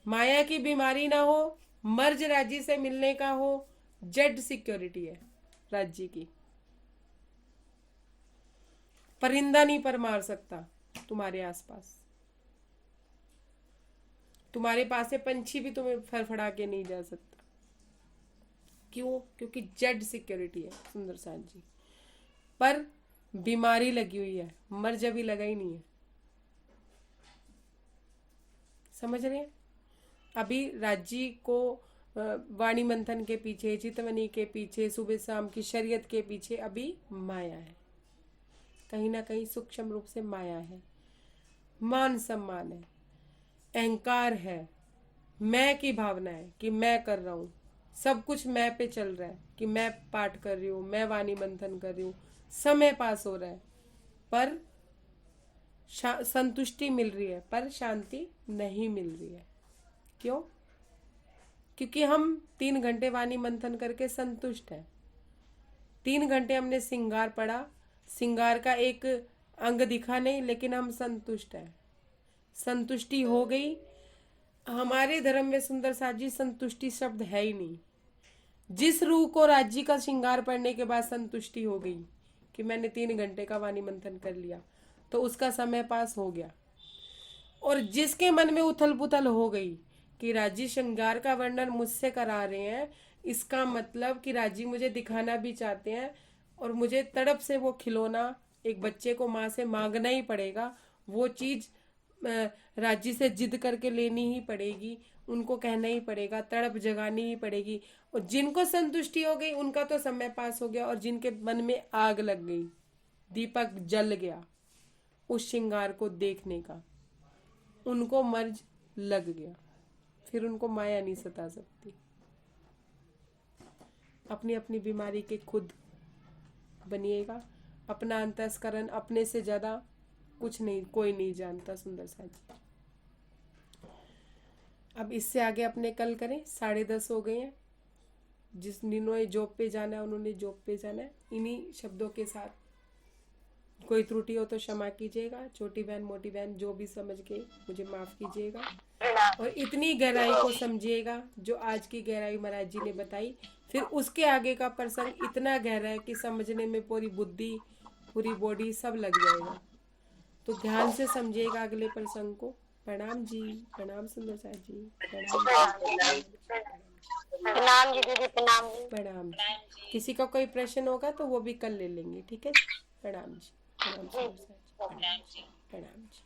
माया की बीमारी ना हो, मर्ज राज्य से मिलने का हो, जेड सिक्योरिटी है राज्य की। परिंदा नहीं पर मार सकता तुम्हारे आसपास, तुम्हारे पास से पंछी भी तुम्हें फड़फड़ा के नहीं जा सकता। क्यों? क्योंकि जेड सिक्योरिटी है सुंदर साथ जी। पर बीमारी लगी हुई है, मर्ज अभी लगा ही नहीं है। समझ रहे हैं? अभी राज्य को वाणी मंथन के पीछे, चितवनी के पीछे, सुबह शाम की शरीयत के पीछे अभी माया है, कहीं ना कहीं सूक्ष्म रूप से माया है। मान सम्मान है, अहंकार है, मैं की भावना है कि मैं कर रहा हूं, सब कुछ मैं पे चल रहा है कि मैं पाठ कर रही हूँ, मैं वाणी मंथन कर रही हूँ, समय पास हो रहा है, पर संतुष्टि मिल रही है, पर शांति नहीं मिल रही है। क्यों? क्योंकि हम 3 घंटे वाणी मंथन करके संतुष्ट हैं। 3 घंटे हमने श्रृंगार पढ़ा, श्रृंगार का एक अंग दिखा नहीं, लेकिन हम संतुष्ट हैं। संतुष्टि हो गई। हमारे धर्म में सुंदर साथ जी संतुष्टि शब्द है ही नहीं। जिस रूह को राज्य का श्रृंगार पढ़ने के बाद संतुष्टि हो गई कि मैंने 3 घंटे का वाणी मंथन कर लिया, तो उसका समय पास हो गया। और जिसके मन में उथल पुथल हो गई कि राजी श्रृंगार का वर्णन मुझसे करा रहे हैं, इसका मतलब कि राजी मुझे दिखाना भी चाहते हैं और मुझे तड़प से वो खिलौना एक बच्चे को माँ से मांगना ही पड़ेगा, वो चीज राजी से जिद करके लेनी ही पड़ेगी, उनको कहना ही पड़ेगा, तड़प जगानी ही पड़ेगी। और जिनको संतुष्टि हो गई उनका तो समय पास हो गया, और जिनके मन में आग लग गई, दीपक जल गया उस श्रृंगार को देखने का, उनको मर्ज लग गया, फिर उनको माया नहीं सता सकती। अपनी अपनी बीमारी के खुद बनिएगा। अपना अंतस्करण अपने से ज्यादा कुछ नहीं, कोई नहीं जानता सुंदर साथ जी। अब इससे आगे अपने कल करें। 10:30 हो गए हैं। जिन्होंने जॉब पे जाना है उन्होंने जॉब पे जाना है। इन्हीं शब्दों के साथ कोई त्रुटि हो तो क्षमा कीजिएगा। छोटी बहन मोटी बहन जो भी समझ के मुझे माफ कीजिएगा, और इतनी गहराई को समझिएगा जो आज की गहराई महाराज जी ने बताई। फिर उसके आगे का प्रसंग इतना गहरा है कि समझने में पूरी बुद्धि पूरी बॉडी सब लग जाएगा। तो ध्यान से समझिएगा अगले प्रसंग को। प्रणाम जी, प्रणाम सुंदर साथ जी, प्रणाम जी दीदी, प्रणाम जी। प्रणाम। किसी का कोई प्रश्न होगा तो वो भी कल ले लेंगे, ठीक है? प्रणाम जी, प्रणाम सुंदर साथ जी, प्रणाम जी।